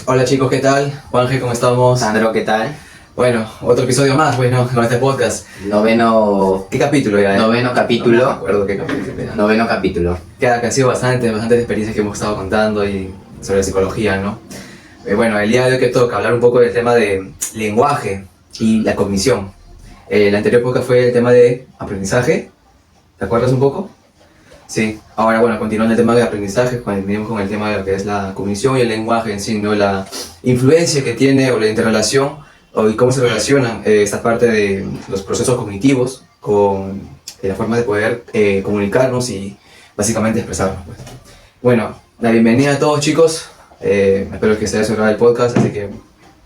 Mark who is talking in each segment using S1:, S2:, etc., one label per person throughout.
S1: Hola chicos, ¿qué tal? Juanje, ¿cómo estamos?
S2: Sandro, ¿qué tal?
S1: Bueno, otro episodio más, bueno, con este podcast.
S2: Noveno
S1: ¿Qué capítulo ya?
S2: Noveno capítulo.
S1: No me acuerdo qué capítulo era.
S2: Noveno capítulo.
S1: Que han sido bastantes experiencias que hemos estado contando y sobre psicología, ¿no? Bueno, el día de hoy que toca hablar un poco del tema de lenguaje y la cognición. El anterior podcast fue el tema de aprendizaje, ¿te acuerdas un poco? Sí, ahora bueno, continuando el tema de aprendizaje, venimos con el tema de lo que es la cognición y el lenguaje en sí, ¿no? La influencia que tiene o la interrelación y cómo se relacionan esta parte de los procesos cognitivos con la forma de poder comunicarnos y básicamente expresarnos, pues. Bueno, la bienvenida a todos chicos, espero que se haya cerrado el podcast, así que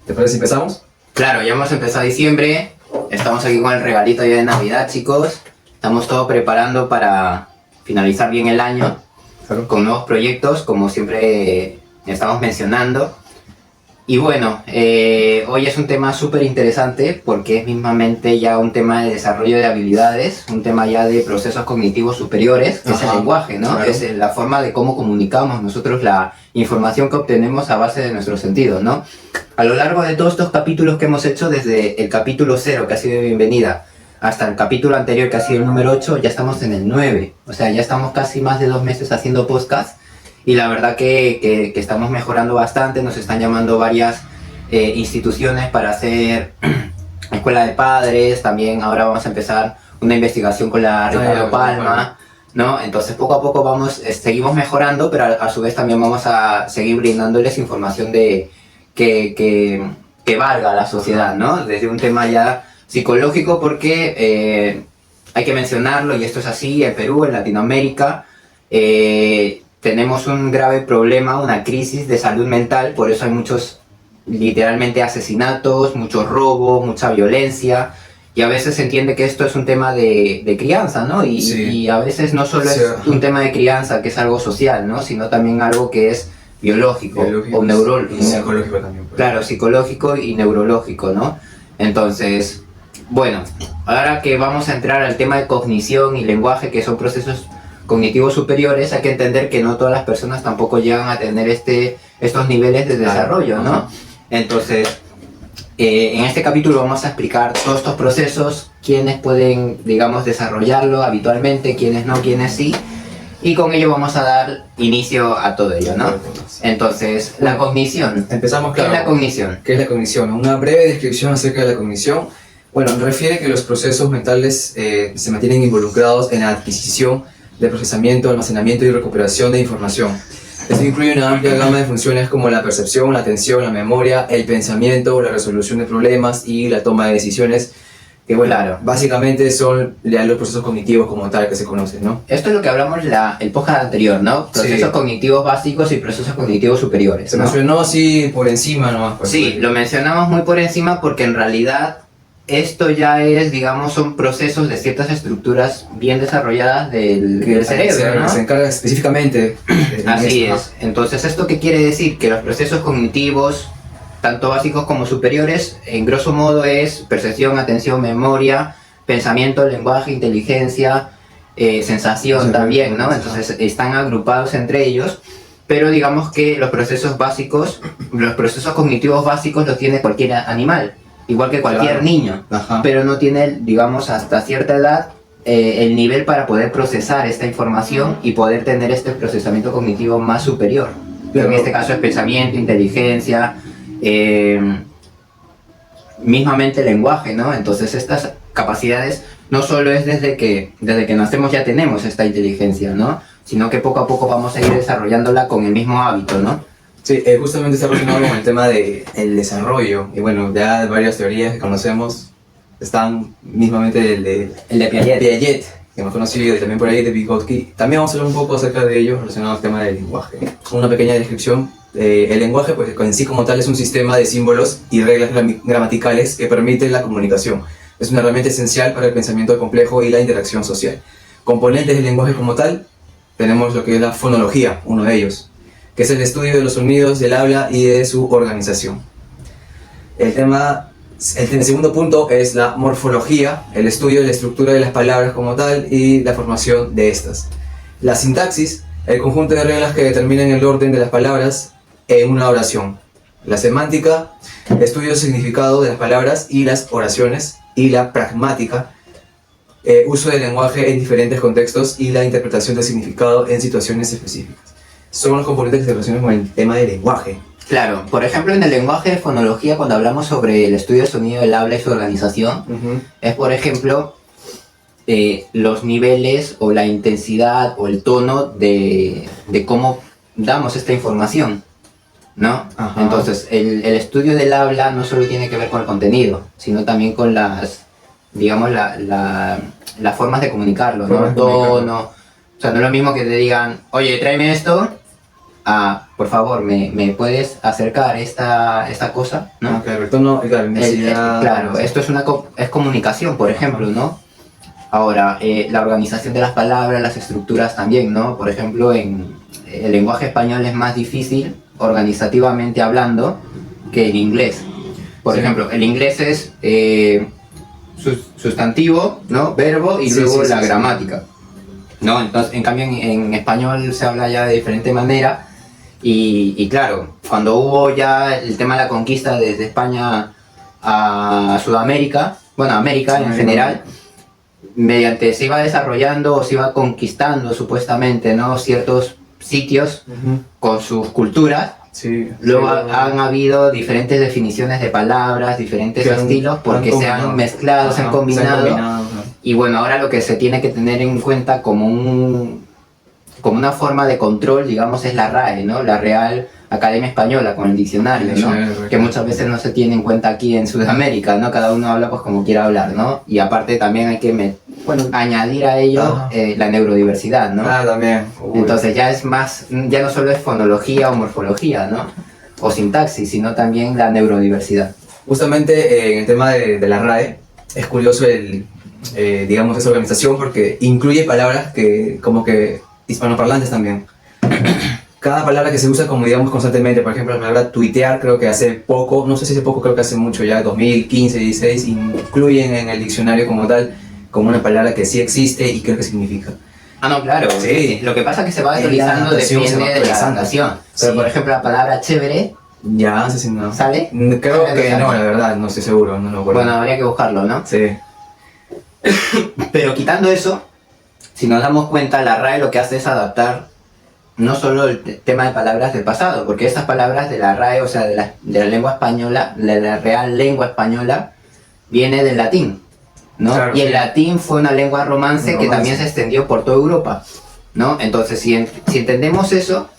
S1: ¿te parece si empezamos?
S2: Claro, ya hemos empezado diciembre, estamos aquí con el regalito ya de Navidad, chicos. Estamos todo preparando para finalizar bien el año,
S1: Claro.
S2: con nuevos proyectos, como siempre estamos mencionando. Y bueno, hoy es un tema súper interesante porque es mismamente ya un tema de desarrollo de habilidades, un tema ya de procesos cognitivos superiores, que es el lenguaje, ¿no?
S1: Claro.
S2: Es la forma de cómo comunicamos nosotros la información que obtenemos a base de nuestros sentidos, ¿no? A lo largo de todos estos capítulos que hemos hecho, desde el capítulo 0, que ha sido de bienvenida, hasta el capítulo anterior, que ha sido el número 8, ya estamos en el 9. O sea, ya estamos casi más de 2 meses haciendo podcast. Y la verdad que estamos mejorando bastante. Nos están llamando varias instituciones para hacer escuela de padres. También ahora vamos a empezar una investigación con la Ricardo Palma, ¿no? Entonces poco a poco seguimos mejorando, pero a su vez también vamos a seguir brindándoles información que valga a la sociedad, ¿no? Desde un tema ya psicológico, porque hay que mencionarlo, y esto es así, en Perú, en Latinoamérica, tenemos un grave problema, una crisis de salud mental. Por eso hay muchos, literalmente, asesinatos, muchos robos, mucha violencia, y a veces se entiende que esto es un tema de crianza, ¿no? Y a veces no solo es un tema de crianza, que es algo social, ¿no? Sino también algo que es biológico o neurológico.
S1: Y psicológico también. Pues.
S2: Claro, psicológico y neurológico, ¿no? Entonces, bueno, ahora que vamos a entrar al tema de cognición y lenguaje, que son procesos cognitivos superiores, hay que entender que no todas las personas tampoco llegan a tener estos niveles de desarrollo, ¿no? Entonces, en este capítulo vamos a explicar todos estos procesos, quiénes pueden, digamos, desarrollarlo habitualmente, quiénes no, quiénes sí, y con ello vamos a dar inicio a todo ello, ¿no? Entonces, la cognición.
S1: Empezamos,
S2: ¿Qué
S1: claro.
S2: es la cognición?
S1: ¿Qué es la cognición? Una breve descripción acerca de la cognición. Bueno, refiere que los procesos mentales se mantienen involucrados en la adquisición de procesamiento, almacenamiento y recuperación de información. Esto incluye una amplia gama de funciones como la percepción, la atención, la memoria, el pensamiento, la resolución de problemas y la toma de decisiones, que bueno,
S2: Claro.
S1: básicamente son ya los procesos cognitivos como tal que se conocen, ¿no?
S2: Esto es lo que hablamos el podcast anterior, ¿no? Procesos cognitivos básicos y procesos cognitivos superiores,
S1: Se
S2: ¿no?
S1: mencionó así por encima nomás. Pues,
S2: Sí, lo mencionamos muy por encima porque en realidad esto ya es, digamos, son procesos de ciertas estructuras bien desarrolladas del cerebro, ¿no?
S1: Se encarga específicamente de
S2: Así
S1: esto,
S2: es. Entonces, ¿esto qué quiere decir? Que los procesos cognitivos, tanto básicos como superiores, en grosso modo es percepción, atención, memoria, pensamiento, lenguaje, inteligencia, sensación también, ¿no? Entonces están agrupados entre ellos, pero digamos que los procesos básicos, los procesos cognitivos básicos los tiene cualquier animal, igual que cualquier
S1: Claro.
S2: niño,
S1: Ajá.
S2: pero no tiene, digamos, hasta cierta edad el nivel para poder procesar esta información y poder tener este procesamiento cognitivo más superior.
S1: Pero-
S2: En este caso es pensamiento, inteligencia, mismamente lenguaje, ¿no? Entonces estas capacidades no solo es desde que nacemos ya tenemos esta inteligencia, ¿no? Sino que poco a poco vamos a ir desarrollándola con el mismo hábito, ¿no?
S1: Sí, justamente está relacionado con el tema del desarrollo. Y bueno, ya varias teorías que conocemos están mismamente el de Piaget, que hemos conocido, y también por ahí de Vygotsky. También vamos a hablar un poco acerca de ellos relacionado al tema del lenguaje. Una pequeña descripción. El lenguaje, pues en sí como tal, es un sistema de símbolos y reglas gramaticales que permiten la comunicación. Es una herramienta esencial para el pensamiento complejo y la interacción social. Componentes del lenguaje como tal, tenemos lo que es la fonología, uno de ellos, que es el estudio de los sonidos del habla y de su organización. El segundo punto es la morfología, el estudio de la estructura de las palabras como tal y la formación de estas. La sintaxis, el conjunto de reglas que determinan el orden de las palabras en una oración. La semántica estudia el significado de las palabras y las oraciones. Y la pragmática, uso del lenguaje en diferentes contextos y la interpretación del significado en situaciones específicas. Son los componentes que se relacionan con el tema del lenguaje.
S2: Claro, por ejemplo, en el lenguaje de fonología, cuando hablamos sobre el estudio del sonido del habla y su organización, es, por ejemplo, los niveles o la intensidad o el tono de cómo damos esta información, ¿no?
S1: Ajá.
S2: Entonces, el estudio del habla no solo tiene que ver con el contenido, sino también con las, digamos, las formas de comunicarlo, ¿no? El tono. O sea, no es lo mismo que te digan, oye, tráeme esto, por favor, ¿me puedes acercar esta cosa? ¿no?
S1: Claro, el tono, claro,
S2: Claro, esto es comunicación, por ejemplo, ¿no? Ahora, la organización de las palabras, las estructuras también, ¿no? Por ejemplo, en el lenguaje español es más difícil, organizativamente hablando, que el inglés. Por ejemplo, el inglés es sustantivo, ¿no? Verbo y luego la gramática. ¿No? Entonces, en cambio, en español se habla ya de diferente manera. Y claro, cuando hubo ya el tema de la conquista desde España a Sudamérica, bueno, América en general, mediante se iba desarrollando o se iba conquistando supuestamente, ¿no? Ciertos sitios con sus culturas.
S1: Sí,
S2: luego han habido diferentes definiciones de palabras, diferentes estilos, porque se han mezclado, se han combinado. Y bueno, ahora lo que se tiene que tener en cuenta como una forma de control, digamos, es la RAE, ¿no? La Real Academia Española, con el diccionario, ¿no? Que muchas veces no se tiene en cuenta aquí en Sudamérica, ¿no? Cada uno habla pues como quiera hablar, ¿no? Y aparte también hay que añadir a ello la neurodiversidad, ¿no?
S1: También.
S2: Entonces ya es más, ya no solo es fonología o morfología, ¿no? O sintaxis, sino también la neurodiversidad.
S1: Justamente en el tema de la RAE, es curioso digamos, esa organización porque incluye palabras que como que hispanoparlantes también. Cada palabra que se usa como digamos constantemente, por ejemplo la palabra tuitear, creo que hace poco, no sé si hace poco, creo que hace mucho ya, 2015, 16, incluyen en el diccionario como tal, como una palabra que sí existe y creo que significa.
S2: No, claro.
S1: Sí.
S2: Lo que pasa es que se va actualizando, depende de la adaptación. Pero por ejemplo la palabra chévere,
S1: ya, no sé si no.
S2: ¿sale?
S1: Creo que no, la verdad, no estoy seguro, no lo recuerdo.
S2: Bueno, habría que buscarlo, ¿no?
S1: Sí.
S2: Pero quitando eso, si nos damos cuenta, la RAE lo que hace es adaptar no solo el tema de palabras del pasado, porque estas palabras de la RAE, o sea, de la lengua española, de la real lengua española, viene del latín, ¿no? Claro, y el latín fue una lengua romance que también se extendió por toda Europa, ¿no? Entonces, si entendemos eso,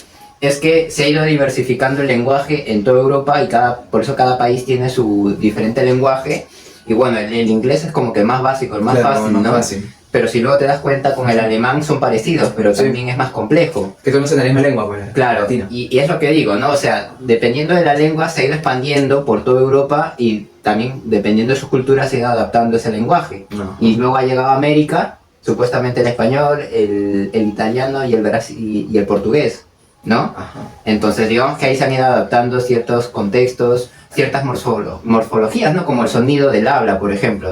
S2: es que se ha ido diversificando el lenguaje en toda Europa y por eso cada país tiene su diferente lenguaje. Y bueno, el inglés es como que más básico, el más fácil, ¿no? Fácil. Pero si luego te das cuenta, con el alemán son parecidos, pero también es más complejo.
S1: Que conocen la misma lengua, pues.
S2: Claro, y es lo que digo, ¿no? O sea, dependiendo de la lengua se ha ido expandiendo por toda Europa y también dependiendo de sus culturas se ha ido adaptando ese lenguaje. Y luego ha llegado a América, supuestamente el español, el italiano y el portugués, ¿no? Ajá. Entonces digamos que ahí se han ido adaptando ciertos contextos, ciertas morfologías, ¿no? Como el sonido del habla, por ejemplo.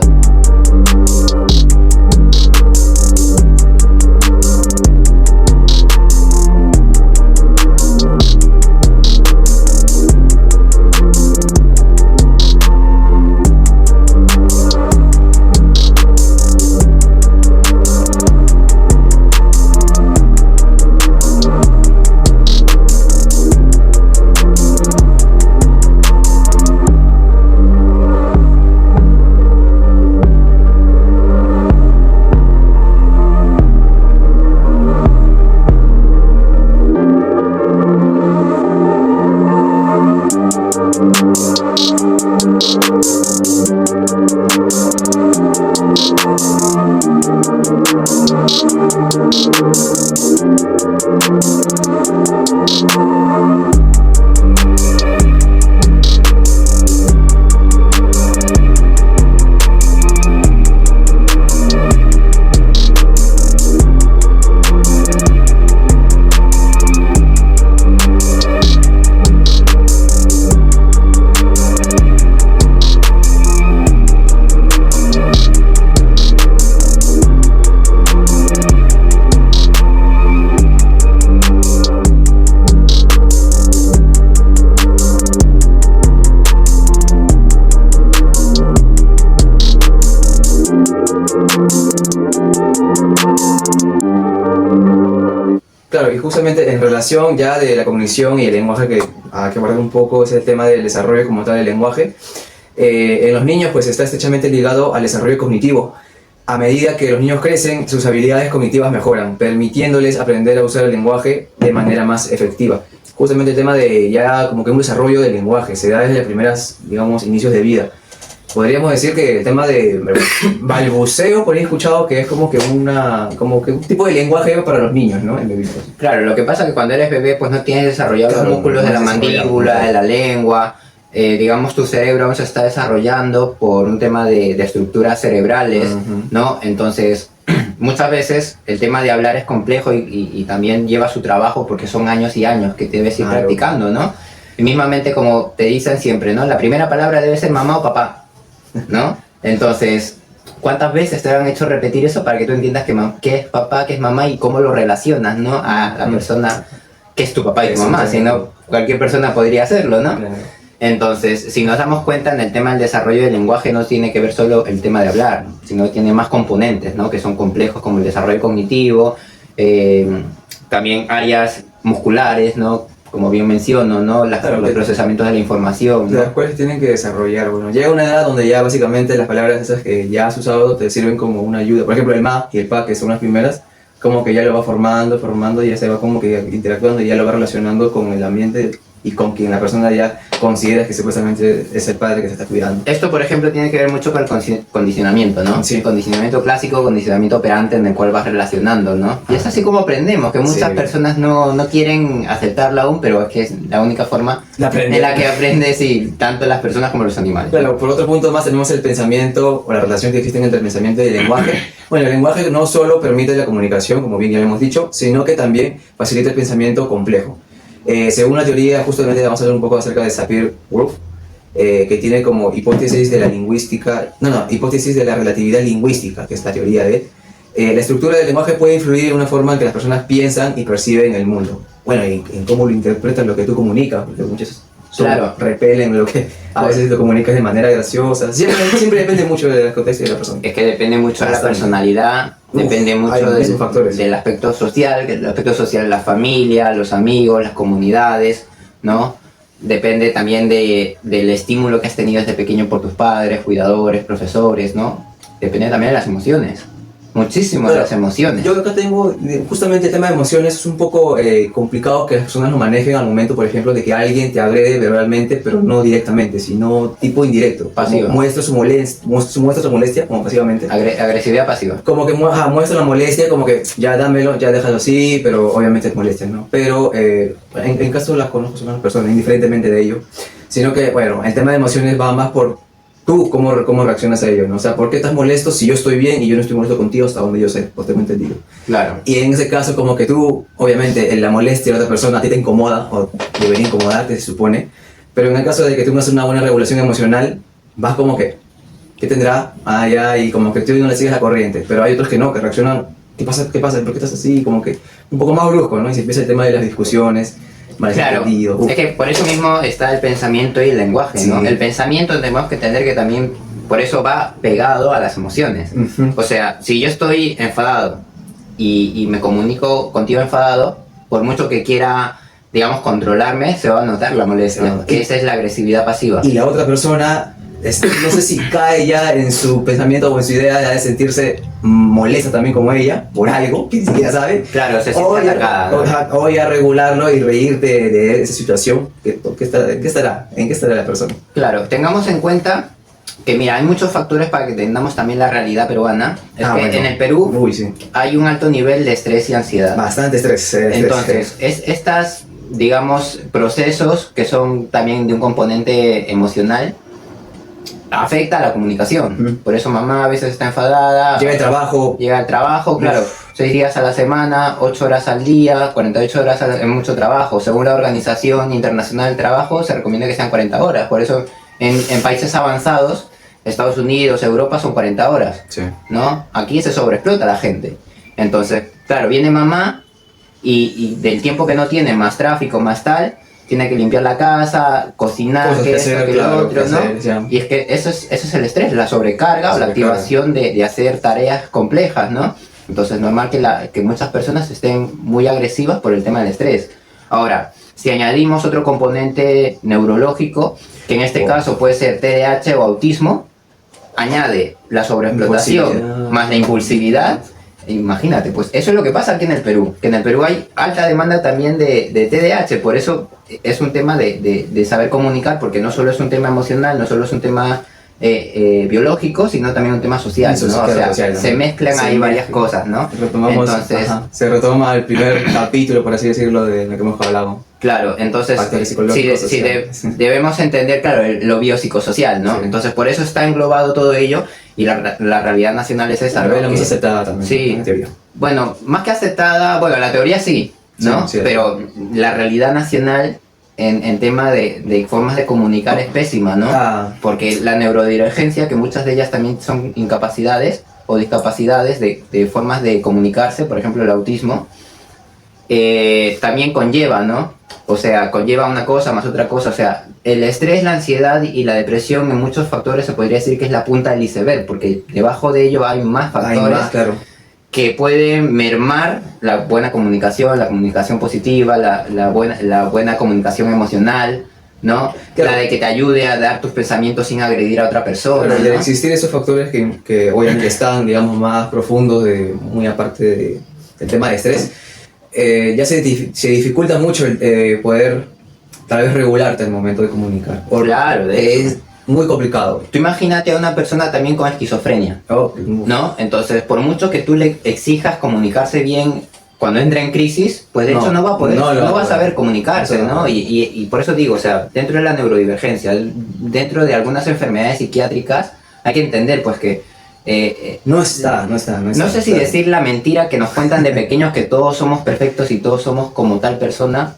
S1: Claro, y justamente en relación ya de la cognición y el lenguaje, que hay que abordar un poco ese tema del desarrollo como tal del lenguaje, en los niños pues está estrechamente ligado al desarrollo cognitivo. A medida que los niños crecen, sus habilidades cognitivas mejoran, permitiéndoles aprender a usar el lenguaje de manera más efectiva. Justamente el tema de ya como que un desarrollo del lenguaje se da desde los primeros, digamos, inicios de vida. Podríamos decir que el tema de balbuceo, por ahí he escuchado que es como que un tipo de lenguaje para los niños, ¿no? En bebitos.
S2: Claro, lo que pasa es que cuando eres bebé pues no tienes desarrollados
S1: Claro,
S2: los músculos
S1: no
S2: de la
S1: has desarrollado,
S2: mandíbula,
S1: claro.
S2: de la lengua. Digamos, tu cerebro aún se está desarrollando por un tema de estructuras cerebrales, ¿no? Entonces, muchas veces el tema de hablar es complejo y también lleva su trabajo porque son años y años que debes ir practicando, ¿no? Y mismamente como te dicen siempre, ¿no? La primera palabra debe ser mamá o papá, ¿no? Entonces, ¿cuántas veces te han hecho repetir eso para que tú entiendas qué es papá, qué es mamá y cómo lo relacionas, ¿no? A la persona que es tu papá y tu mamá, si no, cualquier persona podría hacerlo, ¿no?
S1: Claro.
S2: Entonces, si nos damos cuenta, en el tema del desarrollo del lenguaje no tiene que ver solo el tema de hablar, sino tiene más componentes, ¿no? Que son complejos, como el desarrollo cognitivo, también áreas musculares, ¿no? Como bien menciono, ¿no?
S1: Claro,
S2: los procesamientos de la información, ¿no?
S1: Las cuales tienen que desarrollar. Bueno, llega una edad donde ya básicamente las palabras esas que ya has usado te sirven como una ayuda. Por ejemplo, el ma y el pa, que son las primeras, como que ya lo va formando y ya se va como que interactuando y ya lo va relacionando con el ambiente y con quien la persona ya considera que supuestamente es el padre que se está cuidando.
S2: Esto, por ejemplo, tiene que ver mucho con el condicionamiento, ¿no?
S1: Sí.
S2: Condicionamiento clásico, condicionamiento operante en el cual vas relacionando, ¿no? Y es así como aprendemos, que muchas personas no quieren aceptarla aún, pero es que es la única forma en la que aprendes, sí, tanto las personas como los animales.
S1: Claro, por otro punto más tenemos el pensamiento o la relación que existe entre el pensamiento y el lenguaje. Bueno, el lenguaje no solo permite la comunicación, como bien ya hemos dicho, sino que también facilita el pensamiento complejo. Según la teoría, justamente vamos a hablar un poco acerca de Sapir-Whorf, que tiene como hipótesis de la lingüística, hipótesis de la relatividad lingüística, que es la teoría de la estructura del lenguaje puede influir en una forma en que las personas piensan y perciben el mundo. Bueno, y en cómo lo interpretan lo que tú comunicas, porque muchos repelen lo que a veces lo comunicas de manera graciosa. Siempre depende mucho del contexto de la persona.
S2: Es que depende mucho de la personalidad, depende mucho del aspecto social, que el aspecto social de la familia, los amigos, las comunidades, ¿no? Depende también del estímulo que has tenido desde pequeño por tus padres, cuidadores, profesores, ¿no? Depende también de las emociones. Muchísimo de las emociones.
S1: Yo acá tengo, justamente el tema de emociones es un poco complicado que las personas lo manejen al momento, por ejemplo, de que alguien te agrede verbalmente, pero no directamente, sino tipo indirecto.
S2: Pasivo.
S1: Muestra su molestia, como pasivamente.
S2: Agresividad pasiva.
S1: Como que muestra la molestia, como que ya dámelo, ya déjalo así, pero obviamente es molestia, ¿no? Pero en caso las conozco, son las personas, indiferentemente de ello. Sino que, bueno, el tema de emociones va más por tú cómo reaccionas a ello, ¿no? O sea, ¿por qué estás molesto si yo estoy bien y yo no estoy molesto contigo hasta donde yo sé? Pues tengo entendido.
S2: Claro.
S1: Y en ese caso, como que tú, obviamente, en la molestia de otra persona a ti te incomoda, o debería incomodarte, se supone, pero en el caso de que tú no haces una buena regulación emocional, vas como que, ¿qué tendrá? Ah, ya, y como que tú no le sigues la corriente, pero hay otros que no, que reaccionan, ¿qué pasa? ¿Por qué estás así? Como que un poco más brusco, ¿no? Y se empieza el tema de las discusiones.
S2: Claro, es que por eso mismo está el pensamiento y el lenguaje, ¿no? El pensamiento tenemos que entender que también, por eso va pegado a las emociones. O sea, si yo estoy enfadado y me comunico contigo enfadado, por mucho que quiera, digamos, controlarme, se va a notar la molestia, que esa es la agresividad pasiva.
S1: Y la otra persona, no sé si cae ya en su pensamiento o en su idea de sentirse molesta también como ella, por algo que ni siquiera sabe.
S2: Claro, se siente atacada.
S1: O ya regularlo y reírte de esa situación. ¿En qué estará la persona?
S2: Claro, tengamos en cuenta que, mira, hay muchos factores para que entendamos también la realidad peruana. En el Perú hay un alto nivel de estrés y ansiedad.
S1: Bastante estrés.
S2: Entonces, estas, digamos, procesos que son también de un componente emocional, afecta a la comunicación. Por eso mamá a veces está enfadada. Llega al trabajo, claro. 6 días a la semana, 8 horas al día, 48 horas es mucho trabajo. Según la Organización Internacional del Trabajo, se recomienda que sean 40 horas. Por eso en países avanzados, Estados Unidos, Europa, son 40 horas.
S1: Sí.
S2: ¿No? Aquí se sobreexplota a la gente. Entonces, claro, viene mamá y del tiempo que no tiene, más tráfico, más tal, tiene que limpiar la casa, cocinar, que esto, que lo otro, ¿no? Y es que eso es el estrés, la sobrecarga o la activación de hacer tareas complejas, ¿no? Entonces es normal que muchas personas estén muy agresivas por el tema del estrés. Ahora, si añadimos otro componente neurológico, que en este caso puede ser TDAH o autismo, añade la sobreexplotación
S1: Impulsividad.
S2: más la impulsividad. Imagínate, pues eso es lo que pasa aquí en el Perú, que en el Perú hay alta demanda también de TDAH, por eso es un tema de saber comunicar, porque no solo es un tema emocional, no solo es un tema biológico, sino también un tema social, ¿no? O sea,
S1: social, ¿no?
S2: se mezclan ahí varias cosas, ¿no?
S1: Retomamos,
S2: Entonces,
S1: se retoma el primer capítulo, por así decirlo, de lo que hemos hablado.
S2: claro, entonces
S1: Factores
S2: sí,
S1: psicológicos,
S2: sí,
S1: sociales.
S2: debemos entender, claro, lo biopsicosocial, ¿no?
S1: Sí.
S2: Entonces por eso está englobado todo ello y la realidad nacional es esa,
S1: La
S2: ¿no?
S1: vela más
S2: Que-
S1: aceptada también,
S2: Sí.
S1: en teoría.
S2: Bueno, más que aceptada, bueno, la teoría sí, ¿no?
S1: Sí, sí.
S2: Pero la realidad nacional en tema de formas de comunicar es pésima, ¿no?
S1: Ah.
S2: Porque la neurodivergencia, que muchas de ellas también son incapacidades o discapacidades de formas de comunicarse, por ejemplo el autismo, también conlleva, ¿no? O sea, conlleva una cosa más otra cosa. O sea, el estrés, la ansiedad y la depresión en muchos factores se podría decir que es la punta del iceberg, porque debajo de ello hay más
S1: Hay
S2: factores
S1: más, claro.
S2: que pueden mermar la buena comunicación, la comunicación positiva, la buena comunicación emocional, ¿no?
S1: Claro.
S2: La de que te ayude a dar tus pensamientos sin agredir a otra persona,
S1: Pero al
S2: ¿no?
S1: existir esos factores que obviamente están, digamos, más profundos, muy aparte del tema de estrés, ya se dificulta mucho el poder tal vez regularte al momento de comunicar.
S2: Claro, de hecho.
S1: Es muy complicado.
S2: Tú imagínate a una persona también con esquizofrenia,
S1: Oh,
S2: ¿no? Entonces, por mucho que tú le exijas comunicarse bien cuando entra en crisis, pues de
S1: No,
S2: hecho no va a poder,
S1: no lo va
S2: no
S1: a
S2: va a
S1: poder.
S2: saber comunicarse,
S1: Eso no.
S2: ¿no? Y por eso digo, o sea, dentro de la neurodivergencia, dentro de algunas enfermedades psiquiátricas, hay que entender, pues, que
S1: No está.
S2: no sé si
S1: claro.
S2: decir la mentira que nos cuentan de pequeños que todos somos perfectos y todos somos como tal persona,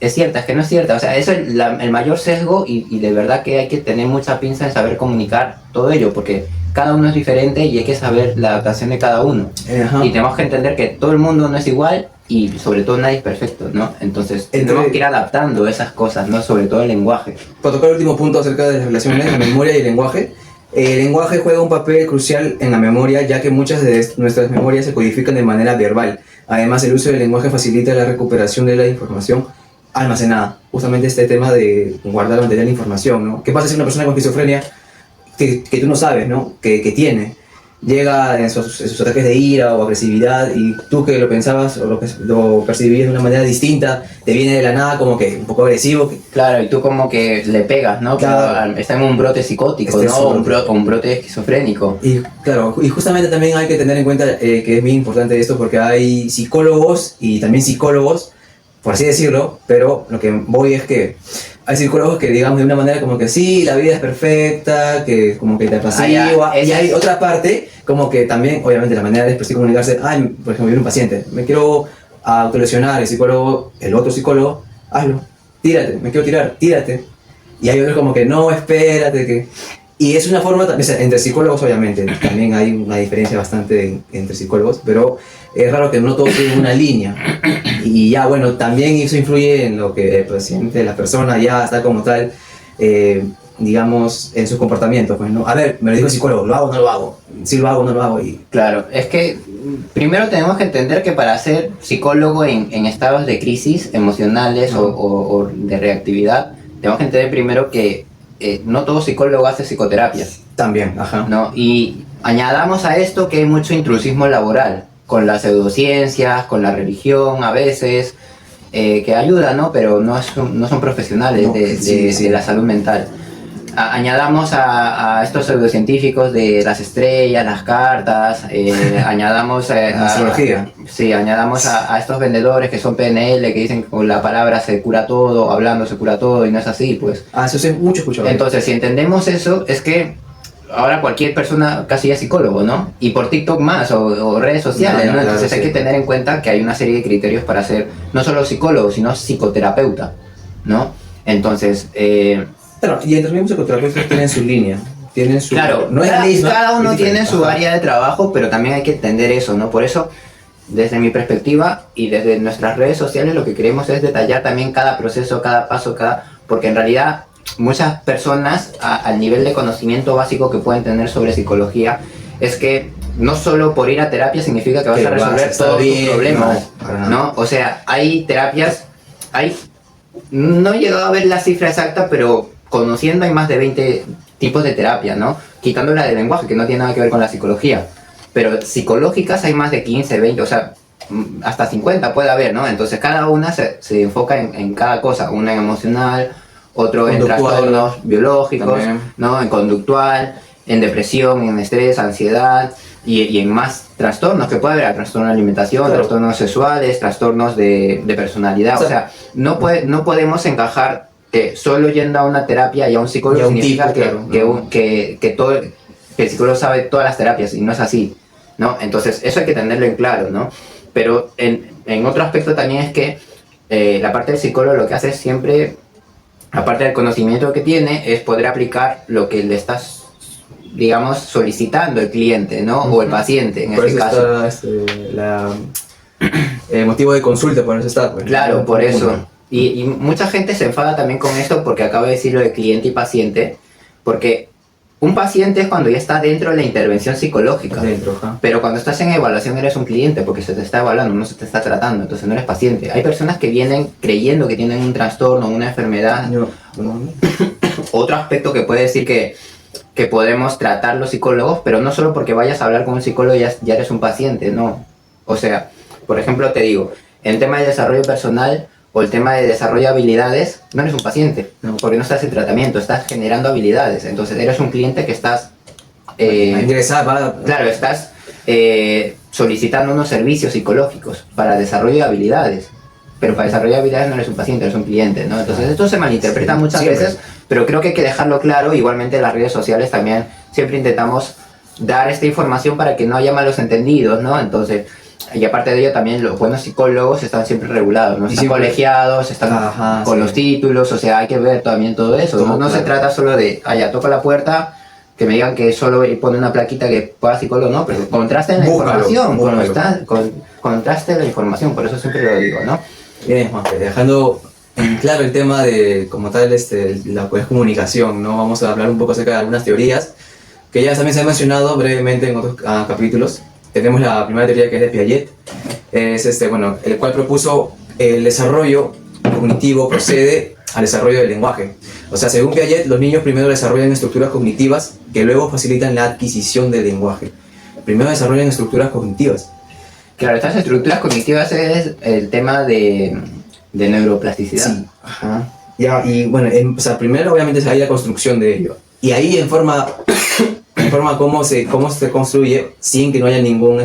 S2: es cierta, es que no es cierta. O sea, eso es el mayor sesgo y de verdad que hay que tener mucha pinza en saber comunicar todo ello, porque cada uno es diferente y hay que saber la adaptación de cada uno.
S1: Ajá.
S2: Y tenemos que entender que todo el mundo no es igual y sobre todo nadie es perfecto, ¿no? Entonces tenemos que ir adaptando esas cosas, ¿no? Sobre todo el lenguaje.
S1: Para tocar el último punto acerca de las relaciones de memoria y el lenguaje lenguaje juega un papel crucial en la memoria, ya que muchas de nuestras memorias se codifican de manera verbal. Además, el uso del lenguaje facilita la recuperación de la información almacenada. Justamente este tema de guardar, mantener la información, ¿no? ¿Qué pasa si una persona con esquizofrenia que tú no sabes, ¿no? que tiene, llega en sus ataques de ira o agresividad y tú que lo pensabas o lo percibías de una manera distinta, te viene de la nada como que un poco agresivo?
S2: Claro, y tú como que le pegas, ¿no?
S1: Claro.
S2: Está en un brote psicótico,
S1: Este es
S2: ¿no?
S1: un
S2: Un brote esquizofrénico.
S1: Y claro, y justamente también hay que tener en cuenta que es muy importante esto porque hay psicólogos y también psicólogos, por así decirlo, pero lo que voy es que hay psicólogos que digamos de una manera como que sí, la vida es perfecta, que como que te apacigua, y hay otra parte como que también, obviamente la manera de expresar y comunicarse, ay, por ejemplo, viene un paciente, me quiero autolesionar, el psicólogo, el otro psicólogo, hazlo, tírate, me quiero tirar, tírate, y hay otros como que no, espérate, que... Y es una forma, entre psicólogos obviamente, también hay una diferencia bastante entre psicólogos, pero es raro que no todos tienen una línea. Y ya, bueno, también eso influye en lo que el paciente, la persona ya está como tal, digamos, en sus comportamientos. Pues, ¿no? A ver, me lo dijo el psicólogo, ¿lo hago o no lo hago? Sí lo hago o no lo hago. Y...
S2: Claro, es que primero tenemos que entender que para ser psicólogo en estados de crisis emocionales o de reactividad, tenemos que entender primero que no todo psicólogo hace psicoterapia.
S1: También, ajá.
S2: ¿No? Y añadamos a esto que hay mucho intrusismo laboral, con las pseudociencias, con la religión a veces, que ayuda, ¿no? Pero no son profesionales de la salud mental. Añadamos a estos pseudocientíficos de las estrellas, las cartas, añadamos
S1: la astrología.
S2: Sí, añadamos a estos vendedores que son PNL, que dicen que con la palabra se cura todo, hablando se cura todo, y no es así, pues.
S1: Eso sí, mucho escuchado.
S2: Entonces, si entendemos eso, es que ahora cualquier persona casi es psicólogo, ¿no? Y por TikTok más, o redes sociales, ¿no? Entonces hay que tener en cuenta que hay una serie de criterios para ser no solo psicólogo, sino psicoterapeuta, ¿no? Entonces,
S1: Claro, y entre los mismos psicoterapeutas tienen su línea, tienen su...
S2: claro,
S1: no es la misma,
S2: cada uno
S1: es
S2: tiene
S1: diferente.
S2: su área de trabajo, pero también hay que entender eso, ¿no? Por eso, desde mi perspectiva y desde nuestras redes sociales, lo que queremos es detallar también cada proceso, cada paso, porque en realidad muchas personas al nivel de conocimiento básico que pueden tener sobre psicología es que no solo por ir a terapia significa que vas a resolver todos tus problemas, ¿no? O sea, hay terapias, no he llegado a ver la cifra exacta, pero conociendo hay más de 20 tipos de terapia, ¿no? Quitando la de lenguaje, que no tiene nada que ver con la psicología. Pero psicológicas hay más de 15, 20, o sea, hasta 50 puede haber, ¿no? Entonces cada una se enfoca en cada cosa, una en emocional, otro en trastornos biológicos, también, ¿no? En conductual, en depresión, en estrés, ansiedad y en más trastornos que puede haber, trastornos de alimentación, claro, trastornos sexuales, trastornos de personalidad. O sea, no podemos encajar que solo yendo a una terapia y a un psicólogo significa que el psicólogo sabe todas las terapias, y no es así, ¿no? Entonces eso hay que tenerlo en claro, ¿no? Pero en otro aspecto también es que la parte del psicólogo lo que hace es siempre, aparte del conocimiento que tiene, es poder aplicar lo que le estás, digamos, solicitando el cliente, ¿no? O el paciente, en este caso.
S1: El motivo de consulta, por eso está. Pues,
S2: claro, por eso. Y mucha gente se enfada también con esto porque acabo de decir lo de cliente y paciente, porque un paciente es cuando ya está dentro de la intervención psicológica, pero cuando estás en evaluación eres un cliente porque se te está evaluando, no se te está tratando, entonces no eres paciente. Hay personas que vienen creyendo que tienen un trastorno, una enfermedad. Otro aspecto que puede decir que podemos tratar los psicólogos, pero no solo porque vayas a hablar con un psicólogo ya eres un paciente, no. O sea, por ejemplo, te digo, en tema de desarrollo personal o el tema de desarrollo de habilidades, no eres un paciente, porque no estás en tratamiento, estás generando habilidades. Entonces eres un cliente que estás... Claro, estás solicitando unos servicios psicológicos para desarrollo de habilidades. Pero para desarrollo de habilidades no eres un paciente, eres un cliente, ¿no? Entonces esto se malinterpreta muchas veces, pero creo que hay que dejarlo claro. Igualmente en las redes sociales también siempre intentamos dar esta información para que no haya malos entendidos, ¿no? Entonces... Y aparte de ello también los buenos psicólogos están siempre regulados, ¿no? Están colegiados, están con los títulos, o sea, hay que ver también todo eso. No se trata solo de, ya toco la puerta, que me digan que solo pone una plaquita que pueda psicólogo, no, pero contrasten la información, contrasten la información, por eso siempre lo digo, ¿no?
S1: Bien, Juanfe, dejando en claro el tema de, como tal, la comunicación, ¿no? Vamos a hablar un poco acerca de algunas teorías, que ya también se han mencionado brevemente en otros capítulos. Tenemos la primera teoría, que es de Piaget, es el cual propuso el desarrollo cognitivo procede al desarrollo del lenguaje. O sea, según Piaget, los niños primero desarrollan estructuras cognitivas que luego facilitan la adquisición del lenguaje. Primero desarrollan estructuras cognitivas.
S2: Claro, estas estructuras cognitivas es el tema de neuroplasticidad.
S1: Sí. Ajá. Ya, y bueno, primero obviamente hay la construcción de ello. Y ahí en forma cómo se construye sin que no haya ningún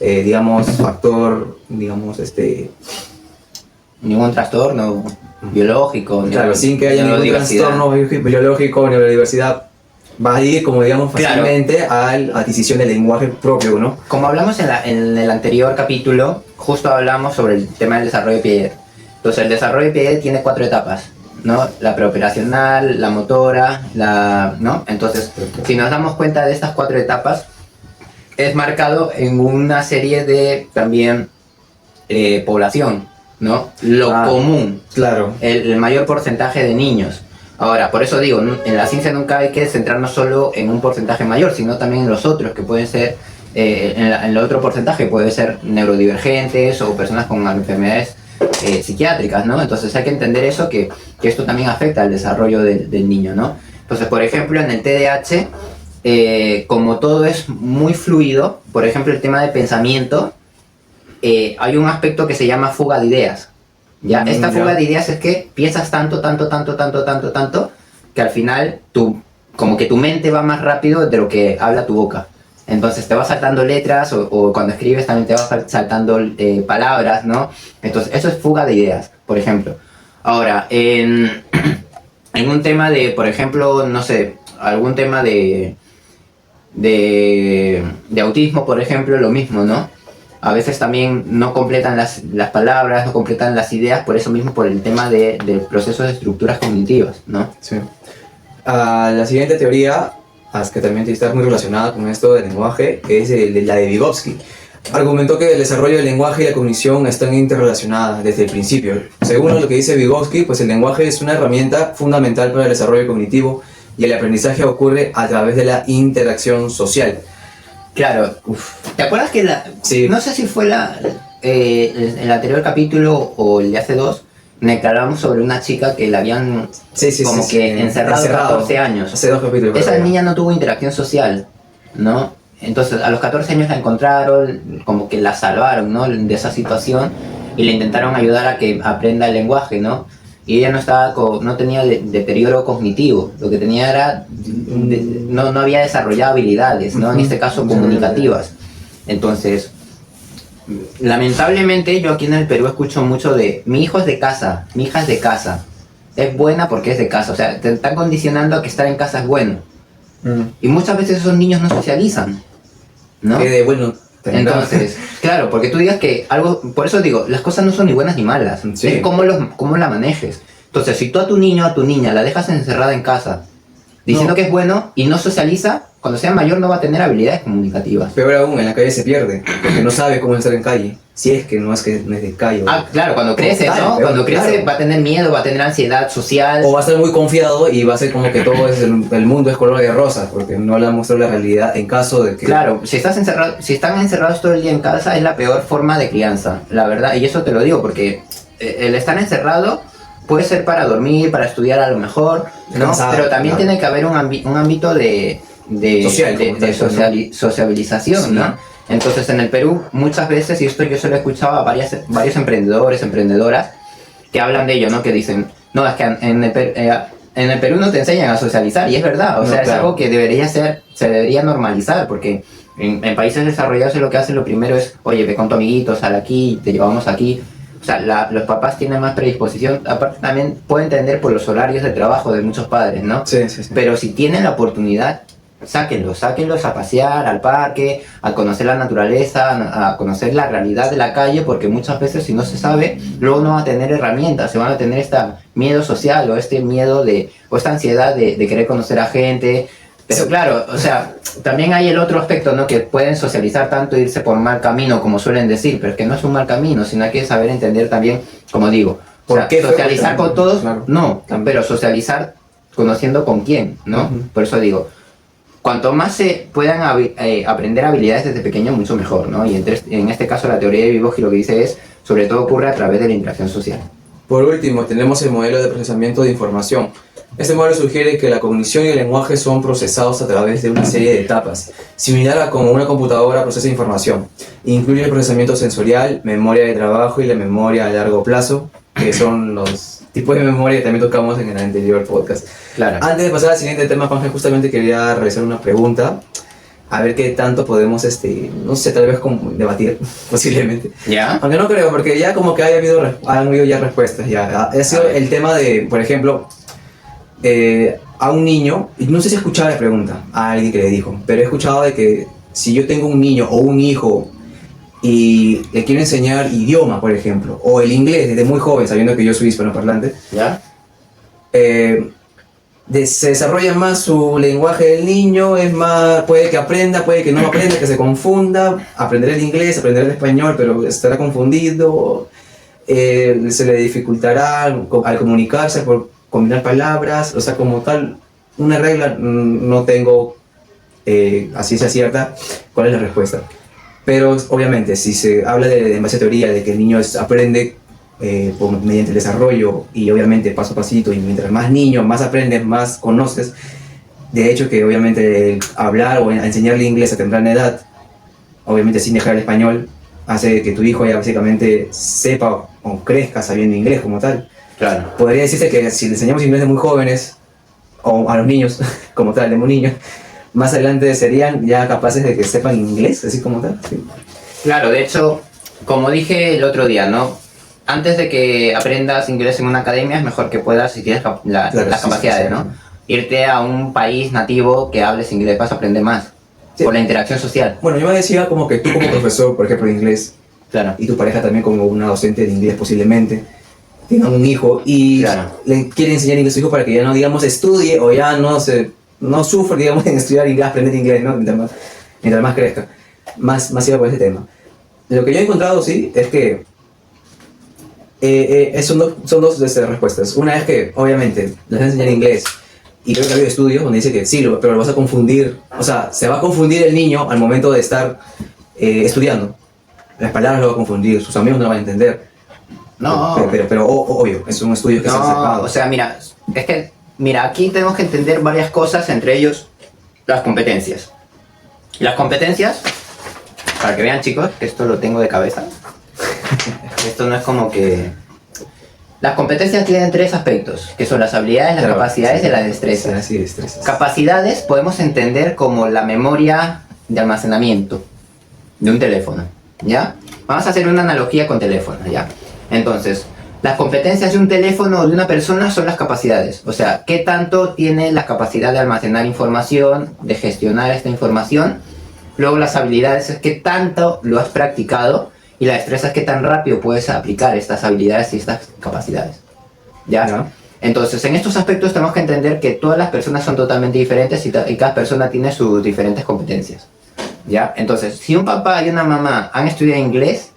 S1: digamos factor, digamos
S2: ningún trastorno biológico,
S1: claro, sin que haya ningún trastorno biológico, neurodiversidad, va a ir, como digamos, fácilmente a la adquisición del lenguaje propio, ¿no?
S2: Como hablamos en el anterior capítulo, justo hablamos sobre el tema del desarrollo de Piaget. Entonces el desarrollo de Piaget tiene 4 etapas, ¿no? La preoperacional, la motora, ¿no? Entonces, si nos damos cuenta de estas 4 etapas, es marcado en una serie de también población, ¿no? Lo común,
S1: claro,
S2: el mayor porcentaje de niños. Ahora, por eso digo, en la ciencia nunca hay que centrarnos solo en un porcentaje mayor, sino también en los otros, que pueden ser, en el otro porcentaje puede ser neurodivergentes o personas con enfermedades psiquiátricas, ¿no? Entonces hay que entender eso, que esto también afecta al desarrollo del niño, ¿no? Entonces, por ejemplo, en el TDAH, como todo es muy fluido, por ejemplo, el tema de pensamiento, hay un aspecto que se llama fuga de ideas. ¿Ya? Esta fuga de ideas es que piensas tanto, que al final como que tu mente va más rápido de lo que habla tu boca. Entonces te vas saltando letras o cuando escribes también te vas saltando palabras, ¿no? Entonces eso es fuga de ideas, por ejemplo. Ahora, en un tema de, por ejemplo, no sé, algún tema de autismo, por ejemplo, lo mismo, ¿no? A veces también no completan las palabras, no completan las ideas, por eso mismo, por el tema del proceso de estructuras cognitivas, ¿no?
S1: Sí. La siguiente teoría, que también está muy relacionada con esto del lenguaje, es la de Vygotsky. Argumentó que el desarrollo del lenguaje y la cognición están interrelacionadas desde el principio. Según lo que dice Vygotsky, pues el lenguaje es una herramienta fundamental para el desarrollo cognitivo y el aprendizaje ocurre a través de la interacción social.
S2: Claro. ¿Te acuerdas que
S1: Sí.
S2: no sé si fue el anterior capítulo o el de hace dos, me hablamos sobre una chica que la habían como que encerrado 14 años.
S1: Hace 2 capítulos.
S2: Esa niña no tuvo interacción social, ¿no? Entonces a los 14 años la encontraron, como que la salvaron, ¿no? De esa situación y le intentaron ayudar a que aprenda el lenguaje, ¿no? Y ella no tenía deterioro cognitivo, lo que tenía era, no había desarrollado habilidades, ¿no? En este caso comunicativas. Entonces, lamentablemente yo aquí en el Perú escucho mucho de mi hijo es de casa, mi hija es de casa. Es buena porque es de casa, o sea, te están condicionando a que estar en casa es bueno. Y muchas veces esos niños no socializan, ¿no?
S1: Bueno,
S2: entonces, claro, porque tú digas que algo, por eso digo, las cosas no son ni buenas ni malas,
S1: sí.
S2: Es cómo la manejes. Entonces, si tú a tu niño o a tu niña la dejas encerrada en casa, diciendo que es bueno y no socializa, cuando sea mayor no va a tener habilidades comunicativas.
S1: Peor aún, en la calle se pierde, porque no sabe cómo estar en calle. Si es que no es de calle.
S2: Claro, cuando crece, ¿no? Cuando crece
S1: claro.
S2: va a tener miedo, va a tener ansiedad social.
S1: O va a estar muy confiado y va a ser como que todo es el mundo es color de rosa, porque no le ha mostrado la realidad en caso de que...
S2: Claro, si están encerrados todo el día en casa es la peor forma de crianza, la verdad. Y eso te lo digo porque el estar encerrado puede ser para dormir, para estudiar a lo mejor, ¿no?
S1: Cansado,
S2: pero también
S1: claro.
S2: tiene que haber un ámbito de socialización, ¿no?
S1: Sí.
S2: Entonces en el Perú muchas veces, y esto yo se lo he escuchado a varios emprendedores, emprendedoras, que hablan de ello, ¿no? Que dicen, no, es que en el Perú no te enseñan a socializar, y es verdad, o sea, es algo que se debería normalizar, porque en países desarrollados lo que hacen lo primero es, oye, ve con tu amiguito, sal aquí, te llevamos aquí. O sea, los papás tienen más predisposición, aparte también puedo entender por los horarios de trabajo de muchos padres, ¿no?
S1: Sí.
S2: Pero si tienen la oportunidad, sáquenlos a pasear, al parque, a conocer la naturaleza, a conocer la realidad de la calle, porque muchas veces si no se sabe, luego no van a tener herramientas, se van a tener este miedo social o este miedo o esta ansiedad de querer conocer a gente. Pero claro, o sea, también hay el otro aspecto, ¿no? Que pueden socializar tanto e irse por mal camino, como suelen decir, pero es que no es un mal camino, sino hay que saber entender también, como digo, socializar con todos, claro. No, pero socializar conociendo con quién, ¿no? Por eso digo, cuanto más se puedan aprender habilidades desde pequeño, mucho mejor, ¿no? Y en este caso la teoría de Vygotsky lo que dice es, sobre todo ocurre a través de la interacción social.
S1: Por último, tenemos el modelo de procesamiento de información. Este modelo sugiere que la cognición y el lenguaje son procesados a través de una serie de etapas, similar a como una computadora procesa información. Incluye el procesamiento sensorial, memoria de trabajo y la memoria a largo plazo, que son los tipos de memoria que también tocamos en el anterior podcast.
S2: Claro.
S1: Antes de pasar al siguiente tema, Juanje, justamente quería realizar una pregunta, a ver qué tanto podemos, no sé, tal vez como debatir, posiblemente.
S2: ¿Ya?
S1: Aunque no creo, porque ya como que han habido ya respuestas. Ya. Ha sido el tema de, por ejemplo, a un niño, y no sé si he escuchado la pregunta a alguien que le dijo, pero he escuchado de que si yo tengo un niño o un hijo y le quiero enseñar idioma, por ejemplo, o el inglés desde muy joven, sabiendo que yo soy hispanoparlante,
S2: ¿Ya?
S1: Se desarrolla más su lenguaje del niño, es más, puede que aprenda, puede que no aprenda, que se confunda, aprenderá el inglés, aprenderá el español, pero estará confundido, se le dificultará al comunicarse por combinar palabras, o sea, como tal, una regla no tengo así sea cierta cuál es la respuesta. Pero obviamente, si se habla en base a teoría de que el niño aprende mediante el desarrollo y obviamente paso a pasito, y mientras más niño, más aprendes, más conoces, de hecho que obviamente el hablar o enseñarle inglés a temprana edad, obviamente sin dejar el español, hace que tu hijo ya básicamente sepa o crezca sabiendo inglés como tal.
S2: Claro.
S1: Podría decirse que si le enseñamos inglés de muy jóvenes, o a los niños como tal, de muy niños, más adelante serían ya capaces de que sepan inglés, así como tal. Sí.
S2: Claro, de hecho, como dije el otro día, ¿no? Antes de que aprendas inglés en una academia, es mejor que puedas, si tienes las capacidades, ¿no? Irte a un país nativo que hables inglés, vas a aprender más. Sí. Por la interacción social.
S1: Bueno, yo me decía como que tú como profesor, por ejemplo, de inglés,
S2: claro,
S1: y tu pareja también como una docente de inglés posiblemente, tengan un hijo y
S2: claro,
S1: le quieren enseñar inglés a su hijo para que ya no, digamos, estudie o ya no sufra, digamos, en estudiar inglés, aprender inglés, ¿no? Mientras más crezca. Más iba por ese tema. Lo que yo he encontrado, sí, es que son dos respuestas. Una es que, obviamente, les voy a enseñar inglés Y creo que ha habido estudios donde dice que sí, pero lo vas a confundir. O sea, se va a confundir el niño al momento de estar estudiando. Las palabras lo va a confundir, sus amigos no lo van a entender.
S2: No.
S1: Pero obvio, es un estudio que se ha sacado.
S2: O sea, mira, es que, mira, aquí tenemos que entender varias cosas, entre ellos las competencias. Las competencias, para que vean chicos, que esto lo tengo de cabeza. Esto no es como que... Las competencias tienen 3 aspectos, que son las habilidades, las capacidades y las destrezas.
S1: Sí, destrezas.
S2: Capacidades podemos entender como la memoria de almacenamiento de un teléfono, ¿ya? Vamos a hacer una analogía con teléfono, ¿ya? Entonces, las competencias de un teléfono o de una persona son las capacidades. O sea, ¿qué tanto tiene la capacidad de almacenar información, de gestionar esta información? Luego las habilidades es qué tanto lo has practicado. Y la destreza es qué tan rápido puedes aplicar estas habilidades y estas capacidades. ¿Ya?
S1: ¿No?
S2: Entonces, en estos aspectos tenemos que entender que todas las personas son totalmente diferentes y cada persona tiene sus diferentes competencias. ¿Ya? Entonces, si un papá y una mamá han estudiado inglés,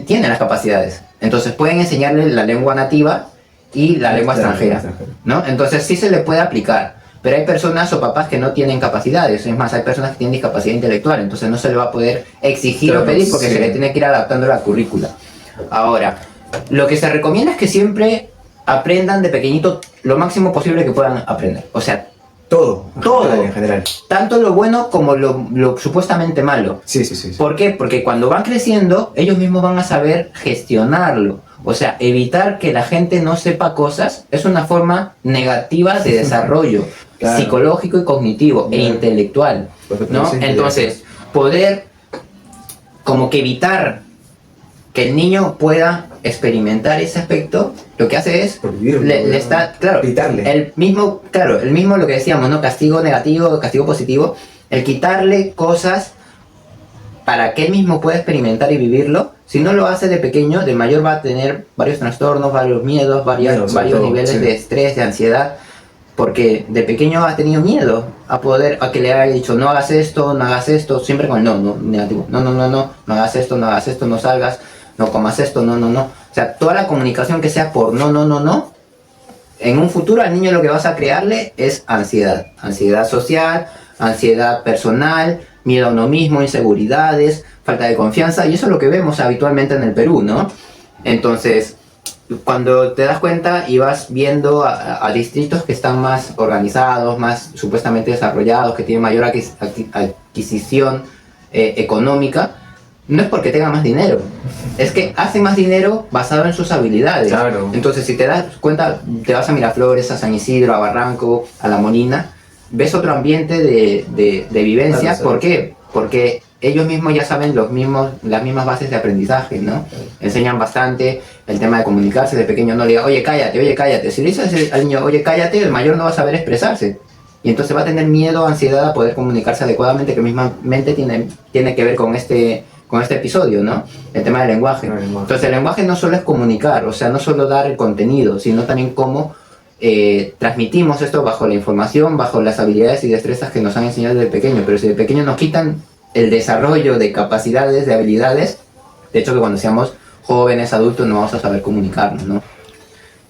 S2: tienen las capacidades. Entonces, pueden enseñarle la lengua nativa y la lengua extranjera, ¿no? Entonces, sí se le puede aplicar. Pero hay personas o papás que no tienen capacidades, es más, hay personas que tienen discapacidad intelectual, entonces no se le va a poder exigir o pedir porque se le tiene que ir adaptando la currícula. Ahora, lo que se recomienda es que siempre aprendan de pequeñito lo máximo posible que puedan aprender. O sea,
S1: todo en general.
S2: Tanto lo bueno como lo supuestamente malo.
S1: Sí.
S2: ¿Por qué? Porque cuando van creciendo, ellos mismos van a saber gestionarlo. O sea, evitar que la gente no sepa cosas es una forma negativa de desarrollo psicológico y cognitivo e intelectual, ¿no? Entonces, poder como que evitar que el niño pueda experimentar ese aspecto, lo que hace es le está, claro,
S1: quitarle.
S2: el mismo lo que decíamos, ¿no? Castigo negativo, castigo positivo, el quitarle cosas para que él mismo pueda experimentar y vivirlo. Si no lo hace de pequeño, de mayor va a tener varios trastornos, varios miedos, varios niveles de estrés, de ansiedad, porque de pequeño ha tenido miedo a que le haya dicho no hagas esto, siempre con el no, negativo, no hagas esto, no salgas, no comas esto, no. O sea, toda la comunicación que sea por no, en un futuro al niño lo que vas a crearle es ansiedad social, ansiedad personal, miedo a uno mismo, inseguridades, falta de confianza, y eso es lo que vemos habitualmente en el Perú, ¿no? Entonces, cuando te das cuenta y vas viendo a distritos que están más organizados, más supuestamente desarrollados, que tienen mayor adquisición económica, no es porque tengan más dinero, es que hacen más dinero basado en sus habilidades.
S1: Claro.
S2: Entonces, si te das cuenta, te vas a Miraflores, a San Isidro, a Barranco, a La Molina, ves otro ambiente de vivencia.
S1: Claro.
S2: ¿Por qué? Porque ellos mismos ya saben las mismas bases de aprendizaje, ¿no? Enseñan bastante el tema de comunicarse. De pequeño no le diga, oye, cállate. Si le dices al niño, oye, cállate, el mayor no va a saber expresarse. Y entonces va a tener miedo, ansiedad a poder comunicarse adecuadamente, que mismamente tiene que ver con este episodio, ¿no? El tema del lenguaje. Entonces el lenguaje no solo es comunicar, o sea, no solo dar el contenido, sino también cómo transmitimos esto bajo la información, bajo las habilidades y destrezas que nos han enseñado desde pequeño. Pero si de pequeño nos quitan el desarrollo de capacidades, de habilidades, de hecho que cuando seamos jóvenes, adultos, no vamos a saber comunicarnos, ¿no?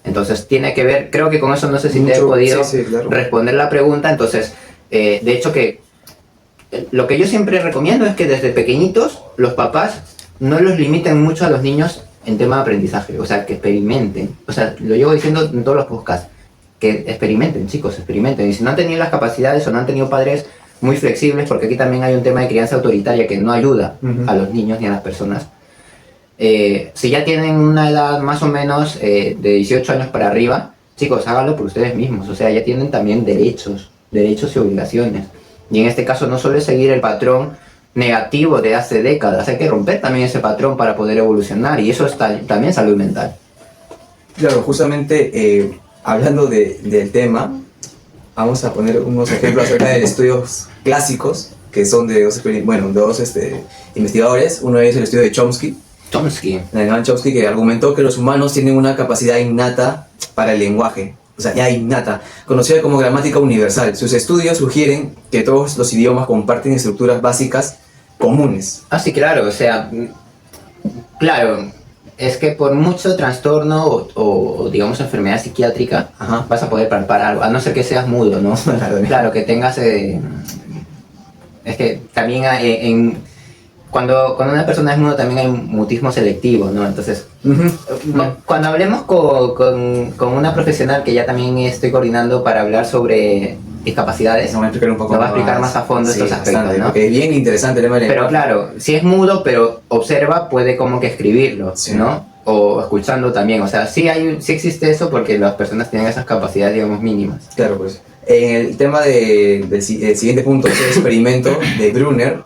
S2: Entonces tiene que ver, creo que con eso no sé si te he podido responder la pregunta. Entonces, de hecho que lo que yo siempre recomiendo es que desde pequeñitos los papás no los limiten mucho a los niños en tema de aprendizaje, o sea, que experimenten. O sea, lo llevo diciendo en todos los podcasts, que experimenten, chicos, experimenten. Y si no han tenido las capacidades o no han tenido padres muy flexibles, porque aquí también hay un tema de crianza autoritaria que no ayuda a los niños ni a las personas. Si ya tienen una edad más o menos de 18 años para arriba, chicos, háganlo por ustedes mismos. O sea, ya tienen también derechos y obligaciones. Y en este caso no solo es seguir el patrón negativo de hace décadas, hay que romper también ese patrón para poder evolucionar, y eso es también salud mental.
S1: Claro, justamente hablando del tema, vamos a poner unos ejemplos acerca de estudios clásicos que son de dos investigadores. Uno de ellos es el estudio de Chomsky, el alemán Chomsky, que argumentó que los humanos tienen una capacidad innata para el lenguaje, o sea, ya innata, conocida como gramática universal. Sus estudios sugieren que todos los idiomas comparten estructuras básicas comunes.
S2: Ah, sí, claro, o sea, claro, es que por mucho trastorno o, digamos enfermedad psiquiátrica,
S1: Ajá.
S2: vas a poder palpar algo, a no ser que seas mudo, ¿no? Claro, que tengas... es que también cuando una persona es mudo también hay mutismo selectivo, ¿no? Entonces, cuando hablemos con una profesional que ya también estoy coordinando para hablar sobre discapacidades,
S1: Nos va a explicar un poco
S2: nos va a explicar más a fondo estos aspectos,
S1: bastante,
S2: ¿no?
S1: Porque es bien interesante el tema del
S2: Pero
S1: lenguaje.
S2: claro, si es mudo, pero observa, puede como que escribirlo,
S1: Sí.
S2: ¿no? O escuchando también, o sea, sí existe eso porque las personas tienen esas capacidades, digamos, mínimas.
S1: Claro, pues. En el tema el siguiente punto, es el experimento de Brunner.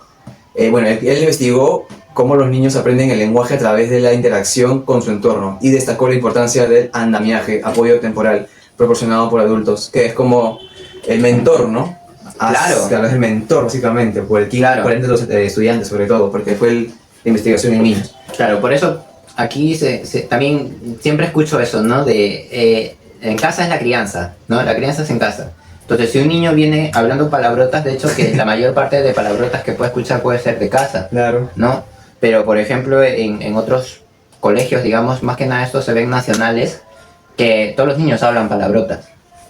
S1: Bueno, él investigó cómo los niños aprenden el lenguaje a través de la interacción con su entorno y destacó la importancia del andamiaje, apoyo temporal, proporcionado por adultos, que es como el mentor, ¿no?
S2: Claro.
S1: Es el mentor, básicamente, por el
S2: Claro.
S1: de los estudiantes, sobre todo, porque fue la investigación en niños.
S2: Claro, por eso aquí también siempre escucho eso, ¿no? En casa es la crianza, ¿no? La crianza es en casa. Entonces, si un niño viene hablando palabrotas, de hecho, que la mayor parte de palabrotas que puede escuchar puede ser de casa,
S1: Claro.
S2: ¿no? Pero, por ejemplo, en otros colegios, digamos, más que nada estos se ven nacionales, que todos los niños hablan palabrotas,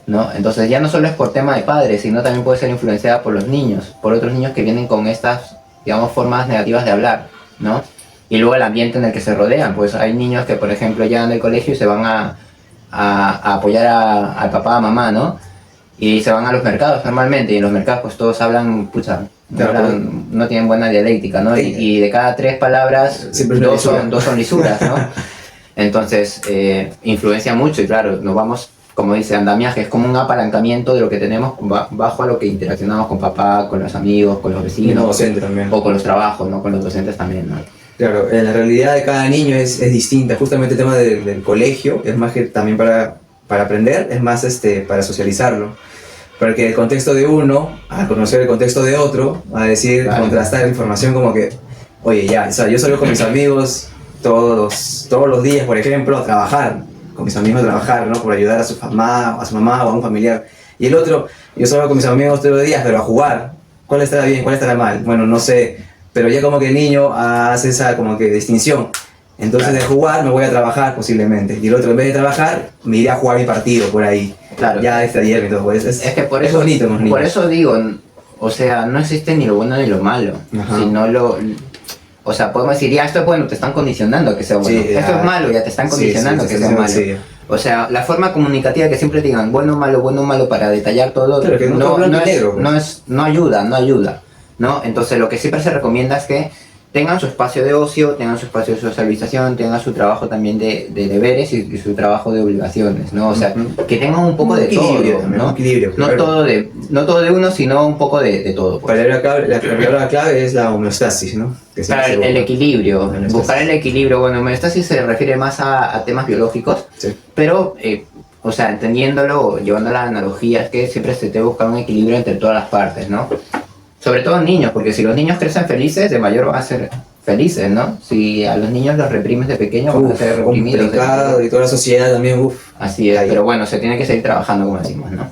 S2: ¿no? Entonces, ya no solo es por tema de padres, sino también puede ser influenciada por los niños, por otros niños que vienen con estas, digamos, formas negativas de hablar, ¿no? Y luego el ambiente en el que se rodean, pues hay niños que, por ejemplo, llegan del colegio y se van a apoyar al papá, a mamá, ¿no? Y se van a los mercados normalmente, y en los mercados pues todos hablan, pucha,
S1: Claro,
S2: no tienen buena dialéctica, ¿no? Y de cada 3 palabras,
S1: siempre es una lisura.
S2: dos son lisuras, ¿no? Entonces, influencia mucho y claro, nos vamos, como dice andamiaje, es como un apalancamiento de lo que tenemos bajo a lo que interaccionamos con papá, con los amigos, con los
S1: Y
S2: vecinos,
S1: como docente también.
S2: o con los trabajos, ¿no? Con los docentes también, ¿no?
S1: Claro, la realidad de cada niño es distinta. Justamente el tema del colegio es más que también para aprender, es más para socializarlo. Porque el contexto de uno, al conocer el contexto de otro, a decir,
S2: Claro.
S1: contrastar la información como que, oye, ya, o sea, yo salgo con mis amigos todos los días, por ejemplo, a trabajar, con mis amigos a trabajar, ¿no? Por ayudar a su mamá o a un familiar. Y el otro, yo salgo con mis amigos todos los días, pero a jugar. ¿Cuál estará bien? ¿Cuál estará mal? Bueno, no sé, pero ya como que el niño hace esa como que distinción. Entonces
S2: Claro.
S1: de jugar me voy a trabajar posiblemente. Y el otro, en vez de trabajar, me iré a jugar mi partido por ahí.
S2: Claro.
S1: Ya distraerme y todo. Es
S2: Es que por
S1: es
S2: eso,
S1: bonito con los
S2: por
S1: niños.
S2: eso digo, o sea, no existe ni lo bueno ni lo malo,
S1: Ajá.
S2: sino o sea, podemos decir, ya esto es bueno, te están condicionando a que sea bueno,
S1: Sí,
S2: esto
S1: ya.
S2: es malo, ya te están condicionando a que sea malo.
S1: Sí.
S2: O sea, la forma comunicativa que siempre digan bueno, malo para detallar todo,
S1: Claro, que no todo blanco y negro, pues.
S2: no ayuda, ¿no? Entonces lo que siempre se recomienda es que tengan su espacio de ocio, tengan su espacio de socialización, tengan su trabajo también de deberes y su trabajo de obligaciones, ¿no? O sea,
S1: Ujú.
S2: que tengan un poco
S1: Un
S2: de
S1: equilibrio
S2: todo,
S1: también,
S2: ¿no?
S1: un equilibrio,
S2: No
S1: claro.
S2: todo de uno, sino un poco de todo. Pues.
S1: La palabra clave es la homeostasis, ¿no? Que
S2: Claro,
S1: siempre se
S2: el
S1: busca.
S2: equilibrio,
S1: Homeostasis.
S2: buscar el equilibrio. Bueno, homeostasis se refiere más a temas biológicos,
S1: Sí.
S2: pero, o sea, entendiéndolo, llevando la analogía, es que siempre se debe buscar un equilibrio entre todas las partes, ¿no? Sobre todo niños, porque si los niños crecen felices, de mayor van a ser felices, ¿no? Si a los niños los reprimes de pequeños, van a ser reprimidos.
S1: Complicado y toda la sociedad también, uff.
S2: Así es,
S1: Ahí.
S2: pero bueno, se tiene que seguir trabajando, como decimos, ¿no?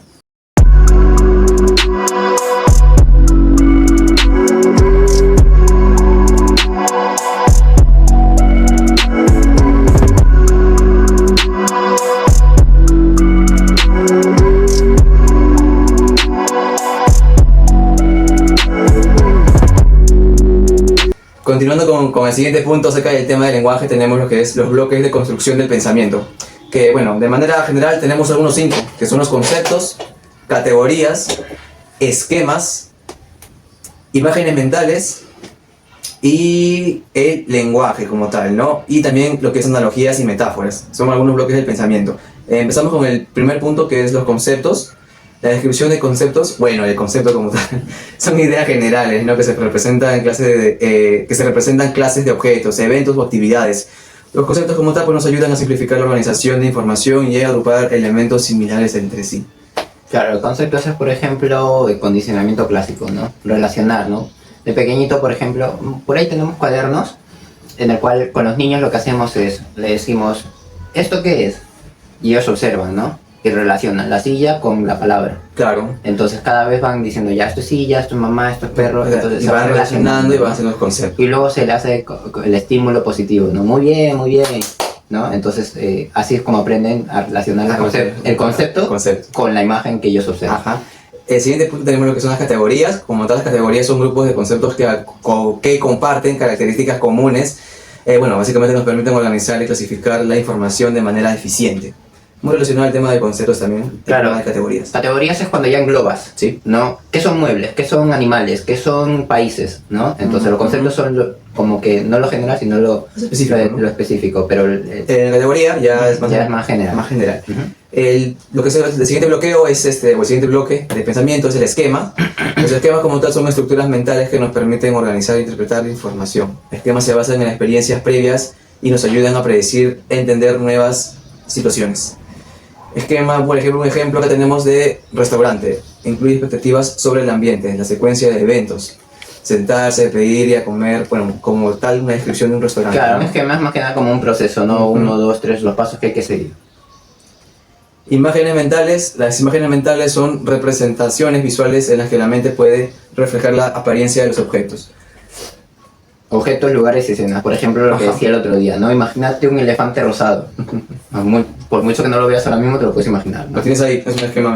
S1: Continuando con el siguiente punto acerca del tema del lenguaje, tenemos lo que es los bloques de construcción del pensamiento. Que, bueno, de manera general tenemos algunos 5, que son los conceptos, categorías, esquemas, imágenes mentales y el lenguaje como tal, ¿no? Y también lo que es analogías y metáforas. Son algunos bloques del pensamiento. Empezamos con el primer punto, que es los conceptos. La descripción de conceptos, bueno, el concepto como tal, son ideas generales, ¿no? Que se representan en clases de objetos, eventos o actividades. Los conceptos como tal pues, nos ayudan a simplificar la organización de información y a agrupar elementos similares entre sí.
S2: Claro, el concepto es, por ejemplo, de condicionamiento clásico, ¿no? Relacionar, ¿no? De pequeñito, por ejemplo, por ahí tenemos cuadernos en el cual con los niños lo que hacemos es, le decimos, ¿esto qué es? Y ellos observan, ¿no? Y relacionan la silla con la palabra.
S1: Claro.
S2: Entonces cada vez van diciendo, ya esto es silla, esto es mamá, esto es perro. Entonces
S1: Y
S2: se
S1: van relacionando y van
S2: ¿no?
S1: haciendo los conceptos.
S2: Y luego se le hace el estímulo positivo, ¿no? Muy bien, ¿no? Entonces, así es como aprenden a relacionar el concepto con la imagen que ellos observan.
S1: Ajá. El siguiente punto tenemos lo que son las categorías. Como todas las categorías son grupos de conceptos que comparten características comunes. Bueno, básicamente nos permiten organizar y clasificar la información de manera eficiente. Muy relacionado al tema de conceptos también,
S2: Claro.
S1: el tema de categorías.
S2: Categorías es cuando ya englobas,
S1: Sí.
S2: ¿no? ¿Qué son muebles? ¿Qué son animales? ¿Qué son países? ¿No? Entonces los conceptos son como que no lo general, sino lo
S1: Específico, ¿no?
S2: específico, pero
S1: La categoría ya es
S2: más general.
S1: Más general.
S2: Ujú.
S1: Lo que es el siguiente bloqueo es o el siguiente bloque de pensamiento es el esquema. Los esquemas como tal son estructuras mentales que nos permiten organizar e interpretar la información. Esquemas se basan en experiencias previas y nos ayudan a predecir e entender nuevas situaciones. Esquema, por ejemplo, un ejemplo que tenemos de restaurante. Incluye expectativas sobre el ambiente, la secuencia de eventos. Sentarse, pedir y a comer, bueno, como tal una descripción de un restaurante.
S2: Claro,
S1: ¿no?
S2: un esquema es más que nada como un proceso, ¿no? 1, 2, 3, los pasos que hay que seguir.
S1: Imágenes mentales. Las imágenes mentales son representaciones visuales en las que la mente puede reflejar la apariencia de los objetos.
S2: Objetos, lugares y escenas. Por ejemplo, lo que
S1: Ajá.
S2: decía el otro día, ¿no? Imagínate un elefante rosado. Por mucho que no lo veas ahora mismo, te lo puedes imaginar, ¿no?
S1: Lo tienes ahí, es un esquema.